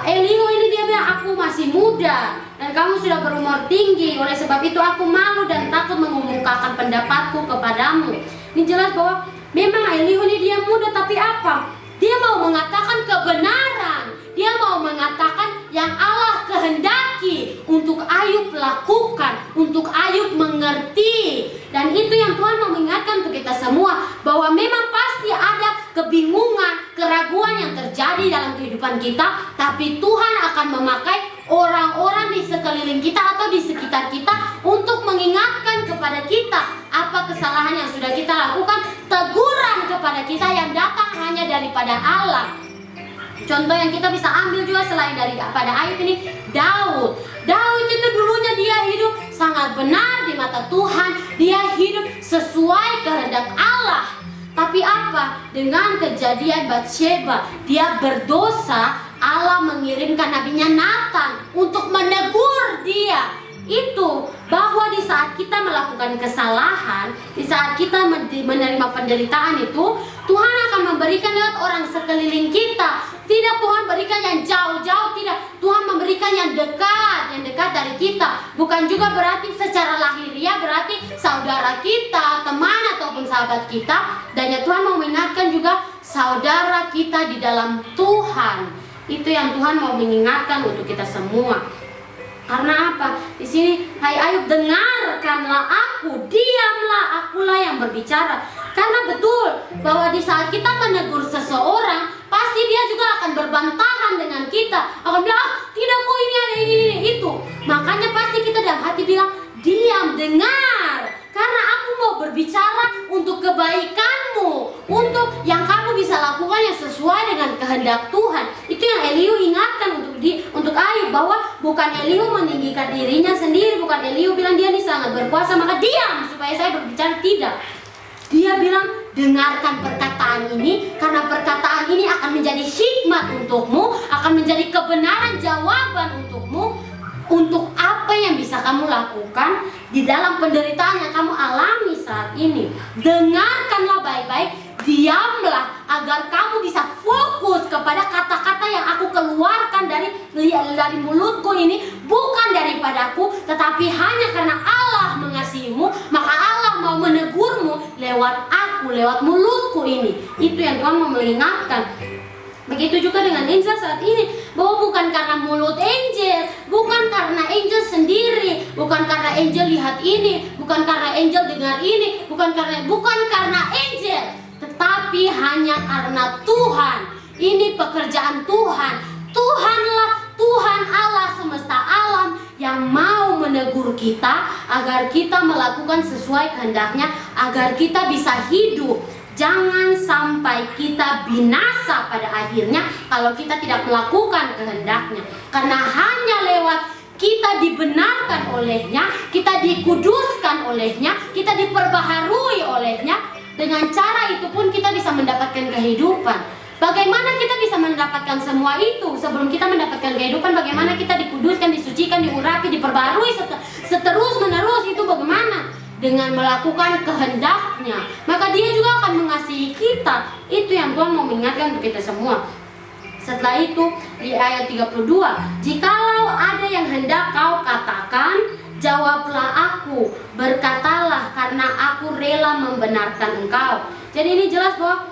Elihu ini dia bilang, aku masih muda dan kamu sudah berumur tinggi, oleh sebab itu aku malu dan takut mengumumkakan pendapatku kepadamu. Ini jelas bahwa memang Elihu ini dia muda, tapi apa? Dia mau mengatakan kebenaran. Dia mau mengatakan yang Allah kehendaki untuk Ayub lakukan, untuk Ayub mengerti. Dan itu yang Tuhan mau mengingatkan untuk kita semua, bahwa memang pasti ada kebingungan, keraguan yang terjadi dalam kehidupan kita, tapi Tuhan akan memakai orang-orang di sekeliling kita atau di sekitar kita untuk mengingatkan kepada kita apa kesalahan yang sudah kita lakukan, teguran kepada kita yang datang hanya daripada Allah. Contoh yang kita bisa ambil juga selain daripada Ayub ini, Daud itu dulunya dia hidup sangat benar di mata Tuhan, dia hidup sesuai kehendak Allah. Tapi apa? Dengan kejadian Batsheba, dia berdosa, Allah mengirimkan nabinya Nathan untuk menegur dia. Itu bahwa di saat kita melakukan kesalahan, di saat kita menerima penderitaan itu, Tuhan akan memberikan lewat orang sekeliling kita. Tidak Tuhan berikan yang jauh-jauh, tidak. Tuhan memberikan yang dekat dari kita. Bukan juga berarti secara lahiriah, berarti saudara kita, teman ataupun sahabat kita. Dan ya Tuhan mau mengingatkan juga saudara kita di dalam Tuhan. Itu yang Tuhan mau mengingatkan untuk kita semua. Karena apa? Di sini, hai Ayub, dengarkanlah aku, diamlah, akulah yang berbicara. Karena betul bahwa di saat kita menegur seseorang, pasti dia juga akan berbantahan dengan kita, akan bilang, tidak kok ini ada ini itu. Makanya pasti kita dalam hati bilang, diam, dengar, karena aku mau berbicara untuk kebaikanmu, untuk yang kamu bisa lakukan yang sesuai dengan kehendak Tuhan. Itu yang Elihu ingatkan untuk Ayub, bahwa bukan Elihu meninggikan dirinya sendiri, bukan Elihu bilang dia ini sangat berkuasa maka diam supaya saya berbicara, tidak. Dia bilang, dengarkan perkataan ini, karena perkataan ini akan menjadi hikmat untukmu, akan menjadi kebenaran jawaban untukmu, untuk apa yang bisa kamu lakukan di dalam penderitaan yang kamu alami saat ini. Dengarkanlah baik-baik, diamlah, agar kamu bisa fokus kepada kata-kata yang aku keluarkan dari mulutku ini, bukan daripadaku, tetapi hanya karena Allah mengasihimu, maka Allah mau menegurmu lewat aku, lewat mulutku ini. Itu yang Tuhan mau mengingatkan. Begitu juga dengan Angel saat ini, bahwa bukan karena mulut Angel, bukan karena Angel sendiri, bukan karena Angel lihat ini, bukan karena Angel dengar ini, bukan karena Angel, tetapi hanya karena Tuhan. Ini pekerjaan Tuhan. Tuhanlah, Tuhan Allah semesta alam yang mau menegur kita agar kita melakukan sesuai kehendaknya, agar kita bisa hidup. Jangan sampai kita binasa pada akhirnya kalau kita tidak melakukan kehendaknya. Karena hanya lewat kita dibenarkan olehnya, kita dikuduskan olehnya, kita diperbaharui olehnya. Dengan cara itu pun kita bisa mendapatkan kehidupan. Bagaimana kita bisa mendapatkan semua itu? Sebelum kita mendapatkan kehidupan, bagaimana kita dikuduskan, disucikan, diurapi, diperbaharui seterus menerus, itu bagaimana? Dengan melakukan kehendaknya, maka dia juga akan mengasihi kita. Itu yang Tuhan mau mengingatkan untuk kita semua. Setelah itu di ayat 32, jikalau ada yang hendak kau katakan, jawablah aku, berkatalah karena aku rela membenarkan engkau. Jadi ini jelas bahwa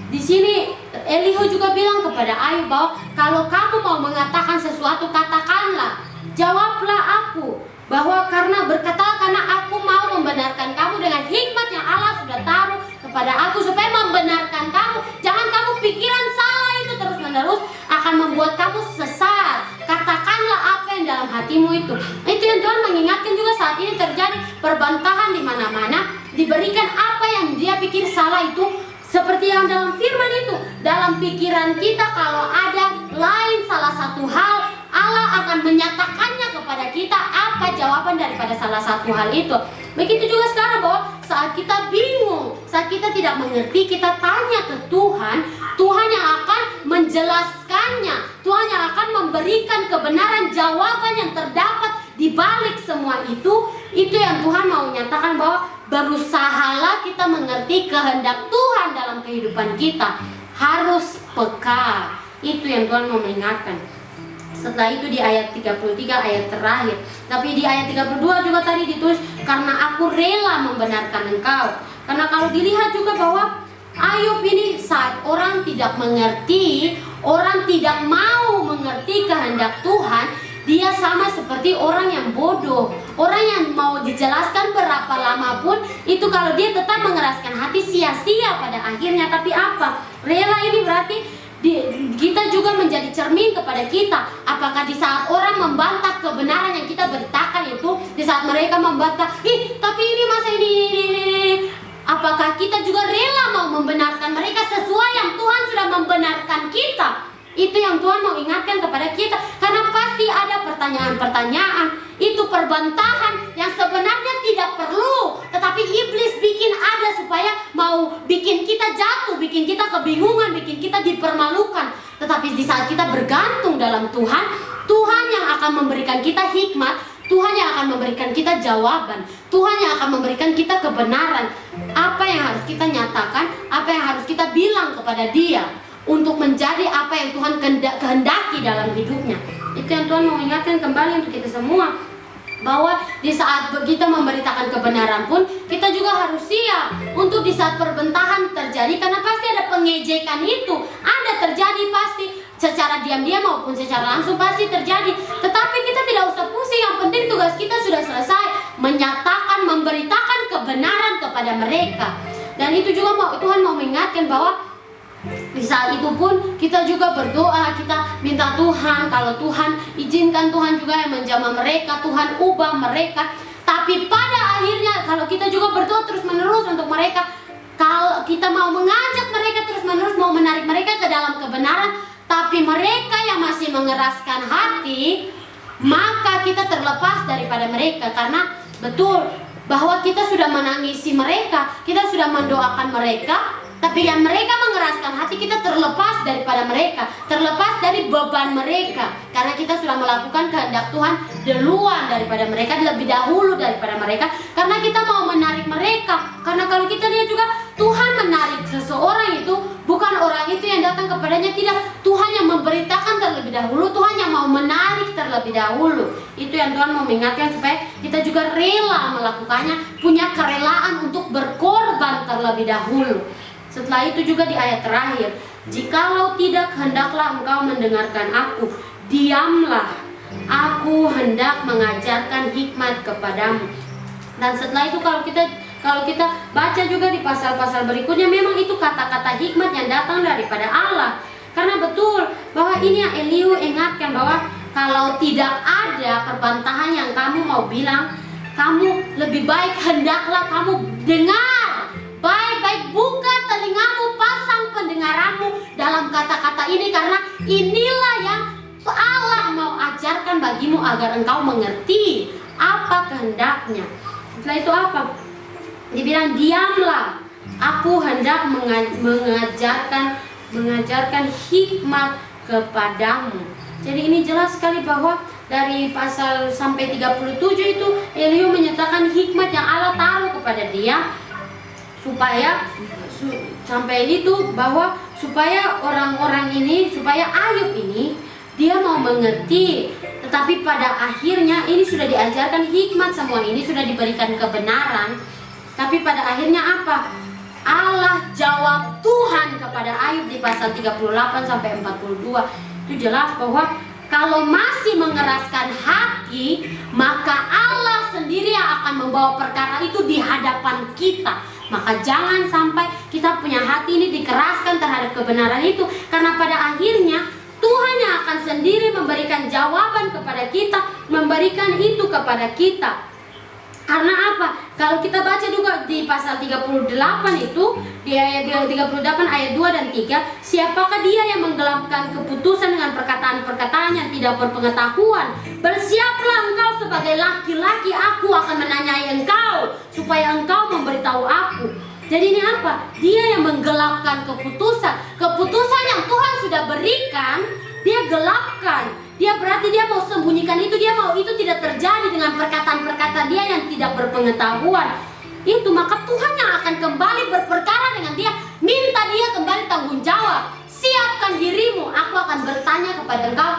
di sini Elihu juga bilang kepada Ayub bahwa kalau kamu mau mengatakan sesuatu, katakanlah, jawablah aku, bahwa karena berkata karena aku mau membenarkan kamu dengan hikmat yang Allah sudah taruh kepada aku supaya membenarkan kamu. Jangan kamu pikiran salah itu terus menerus akan membuat kamu sesat. Katakanlah apa yang dalam hatimu itu. Itu yang Tuhan mengingatkan juga saat ini terjadi perbantahan di mana-mana. Diberikan apa yang dia pikir salah itu, seperti yang dalam firman itu, dalam pikiran kita kalau ada lain salah satu hal, Allah akan menyatakannya kepada kita apa jawaban daripada salah satu hal itu. Begitu juga sekarang bahwa saat kita bingung, saat kita tidak mengerti, kita tanya ke Tuhan, Tuhan yang akan menjelaskannya, Tuhan yang akan memberikan kebenaran jawaban yang terdapat di balik semua itu. Itu yang Tuhan mau menyatakan bahwa berusahalah kita mengerti kehendak Tuhan dalam kehidupan kita. Harus peka. Itu yang Tuhan mau mengingatkan. Setelah itu di ayat 33, ayat terakhir. Tapi di ayat 32 juga tadi ditulis, karena aku rela membenarkan engkau. Karena kalau dilihat juga bahwa Ayub ini saat orang tidak mengerti, orang tidak mau mengerti kehendak Tuhan, dia sama seperti orang yang bodoh. Orang yang mau dijelaskan berapa lama pun, itu kalau dia tetap mengeraskan hati, sia-sia pada akhirnya. Tapi apa? Rela ini berarti kita juga menjadi cermin kepada kita. Apakah di saat orang membantah kebenaran yang kita beritakan itu, di saat mereka membantah, tapi ini masa ini, apakah kita juga rela mau membenarkan mereka sesuai yang Tuhan sudah membenarkan kita? Itu yang Tuhan mau ingatkan kepada kita. Karena pasti ada pertanyaan-pertanyaan, itu perbantahan yang sebenarnya tidak perlu, tetapi iblis bikin ada supaya mau bikin kita jatuh, bikin kita kebingungan, bikin kita dipermalukan. Tetapi di saat kita bergantung dalam Tuhan, Tuhan yang akan memberikan kita hikmat, Tuhan yang akan memberikan kita jawaban, Tuhan yang akan memberikan kita kebenaran. Apa yang harus kita nyatakan, apa yang harus kita bilang kepada Dia untuk menjadi apa yang Tuhan kehendaki dalam hidupnya. Itu yang Tuhan mau ingatkan kembali untuk kita semua, bahwa di saat kita memberitakan kebenaran pun, kita juga harus siap untuk di saat perbentahan terjadi. Karena pasti ada pengejekan itu, ada terjadi pasti, secara diam-diam maupun secara langsung pasti terjadi. Tetapi kita tidak usah pusing, yang penting tugas kita sudah selesai, menyatakan, memberitakan kebenaran kepada mereka. Dan itu juga Tuhan mau mengingatkan bahwa Di saat itu pun kita juga berdoa, kita minta Tuhan, kalau Tuhan izinkan Tuhan juga yang menjamah mereka, Tuhan ubah mereka. Tapi pada akhirnya kalau kita juga berdoa terus menerus untuk mereka, kalau kita mau mengajak mereka terus menerus, mau menarik mereka ke dalam kebenaran, tapi mereka yang masih mengeraskan hati, maka kita terlepas daripada mereka. Karena betul bahwa kita sudah menangisi mereka, kita sudah mendoakan mereka, tapi yang mereka mengeraskan hati, kita terlepas daripada mereka, terlepas dari beban mereka, karena kita sudah melakukan kehendak Tuhan duluan daripada mereka, lebih dahulu daripada mereka, karena kita mau menarik mereka. Karena kalau kita lihat juga, Tuhan menarik seseorang itu bukan orang itu yang datang kepadanya, tidak, Tuhan yang memberitakan terlebih dahulu, Tuhan yang mau menarik terlebih dahulu. Itu yang Tuhan mau mengingatkan, supaya kita juga rela melakukannya, punya kerelaan untuk berkorban terlebih dahulu. Setelah itu juga di ayat terakhir, jikalau tidak, hendaklah engkau mendengarkan aku, diamlah, aku hendak mengajarkan hikmat kepadamu. Dan setelah itu kalau kita baca juga di pasal-pasal berikutnya, memang itu kata-kata hikmat yang datang daripada Allah. Karena betul bahwa ini yang Elihu ingatkan, bahwa kalau tidak ada perbantahan yang kamu mau bilang, kamu lebih baik hendaklah kamu dengar. Baik-baik buka telingamu, pasang pendengaranmu dalam kata-kata ini, karena inilah yang Allah mau ajarkan bagimu agar engkau mengerti apa kehendaknya. Setelah itu apa? Dibilang diamlah, aku hendak mengajarkan hikmat kepadamu. Jadi ini jelas sekali bahwa dari pasal sampai 37 itu Elihu menyatakan hikmat yang Allah taruh kepada dia, supaya sampai itu bahwa supaya orang-orang ini, supaya Ayub ini dia mau mengerti. Tetapi pada akhirnya ini sudah diajarkan hikmat, semua ini sudah diberikan kebenaran. Tapi pada akhirnya apa? Allah jawab Tuhan kepada Ayub di pasal 38 sampai 42. Itu jelas bahwa kalau masih mengeraskan hati, maka Allah sendiri yang akan membawa perkara itu di hadapan kita. Maka jangan sampai kita punya hati ini dikeraskan terhadap kebenaran itu, karena pada akhirnya Tuhan yang akan sendiri memberikan jawaban kepada kita, memberikan itu kepada kita. Karena apa? Kalau kita baca juga di pasal 38 itu, di ayat 38 ayat 2 dan 3, siapakah dia yang menggelapkan keputusan dengan perkataan-perkataan yang tidak berpengetahuan? Bersiaplah engkau sebagai laki-laki, aku akan menanyai engkau, supaya engkau memberitahu aku. Jadi ini apa? Dia yang menggelapkan keputusan. Keputusan yang Tuhan sudah berikan, dia gelapkan. Dia berarti dia mau sembunyikan itu, dia mau itu tidak terjadi dengan perkataan-perkataan dia yang tidak berpengetahuan. Itu maka Tuhan yang akan kembali berperkara dengan dia, minta dia kembali tanggung jawab. Siapkan dirimu, aku akan bertanya kepada engkau,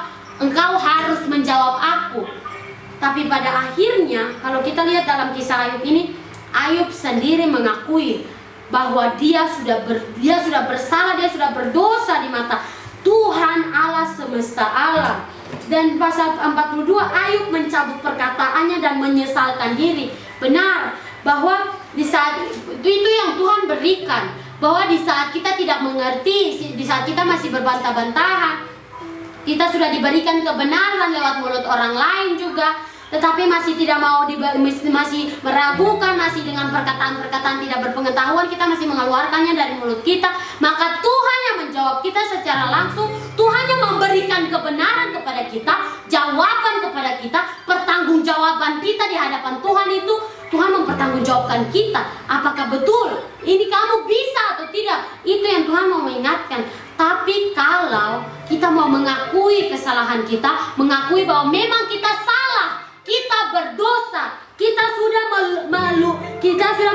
engkau harus menjawab aku. Tapi pada akhirnya kalau kita lihat dalam kisah Ayub ini, Ayub sendiri mengakui bahwa dia sudah bersalah, dia sudah berdosa di mata Tuhan Allah semesta alam. Dan pasal 42 Ayub mencabut perkataannya dan menyesalkan diri. Benar bahwa di saat itu yang Tuhan berikan, bahwa di saat kita tidak mengerti, di saat kita masih berbantah-bantahan, kita sudah diberikan kebenaran lewat mulut orang lain juga, tetapi masih tidak mau masih meragukan, masih dengan perkataan-perkataan tidak berpengetahuan, kita masih mengeluarkannya dari mulut kita. Maka Tuhan yang menjawab kita secara langsung, Tuhan yang memberikan kebenaran kepada kita, jawaban kepada kita, pertanggungjawaban kita di hadapan Tuhan itu, Tuhan mempertanggungjawabkan kita. Apakah betul ini kamu bisa atau tidak? Itu yang Tuhan mau mengingatkan. Tapi kalau kita mau mengakui kesalahan kita, mengakui bahwa memang kita salah, kita berdosa, kita sudah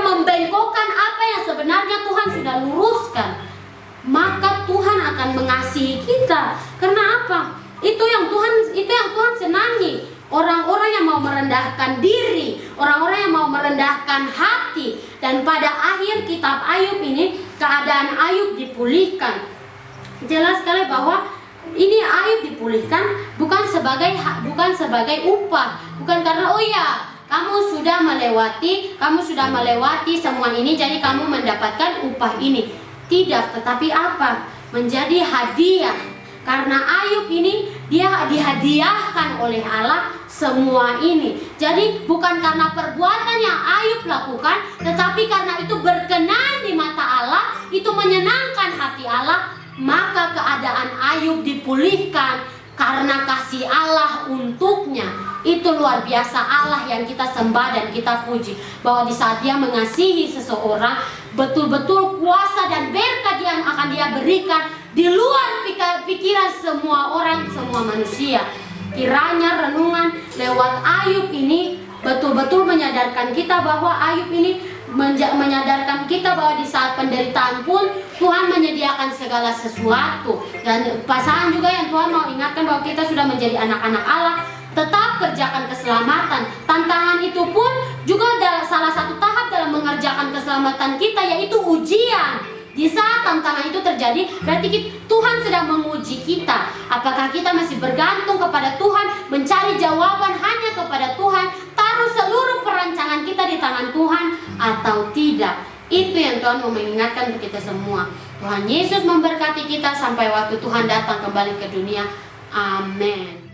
membengkokkan apa yang sebenarnya Tuhan sudah luruskan, maka Tuhan akan mengasihi kita. Karena apa? Itu yang Tuhan senangi. Orang-orang yang mau merendahkan diri, orang-orang yang mau merendahkan hati. Dan pada akhir kitab Ayub ini, keadaan Ayub dipulihkan. Jelas sekali bahwa ini Ayub dipulihkan bukan sebagai upah, bukan karena oh ya kamu sudah melewati semua ini, jadi kamu mendapatkan upah ini. Tidak, tetapi apa? menjadi hadiah. Karena Ayub ini dia dihadiahkan oleh Allah semua ini. Jadi bukan karena perbuatan yang Ayub lakukan, tetapi karena itu berkenan di mata Allah, itu menyenangkan hati Allah, maka keadaan Ayub dipulihkan karena kasih Allah untuknya. Itu luar biasa Allah yang kita sembah dan kita puji, bahwa di saat dia mengasihi seseorang, betul-betul kuasa dan berkat yang akan dia berikan di luar pikiran semua orang, semua manusia. Kiranya renungan lewat Ayub ini betul-betul menyadarkan kita bahwa Ayub ini menyadarkan kita bahwa di saat penderitaan pun Tuhan menyediakan segala sesuatu. Dan pasangan juga yang Tuhan mau ingatkan bahwa kita sudah menjadi anak-anak Allah, tetap kerjakan keselamatan. Tantangan itu pun juga salah satu tahap dalam mengerjakan keselamatan kita, yaitu ujian. Di saat tantangan itu terjadi, berarti Tuhan sedang menguji kita. Apakah kita masih bergantung kepada Tuhan, mencari jawaban hanya kepada Tuhan, taruh seluruh perancangan kita di tangan Tuhan, atau tidak? Itu yang Tuhan mau mengingatkan untuk kita semua. Tuhan Yesus memberkati kita sampai waktu Tuhan datang kembali ke dunia. Amin.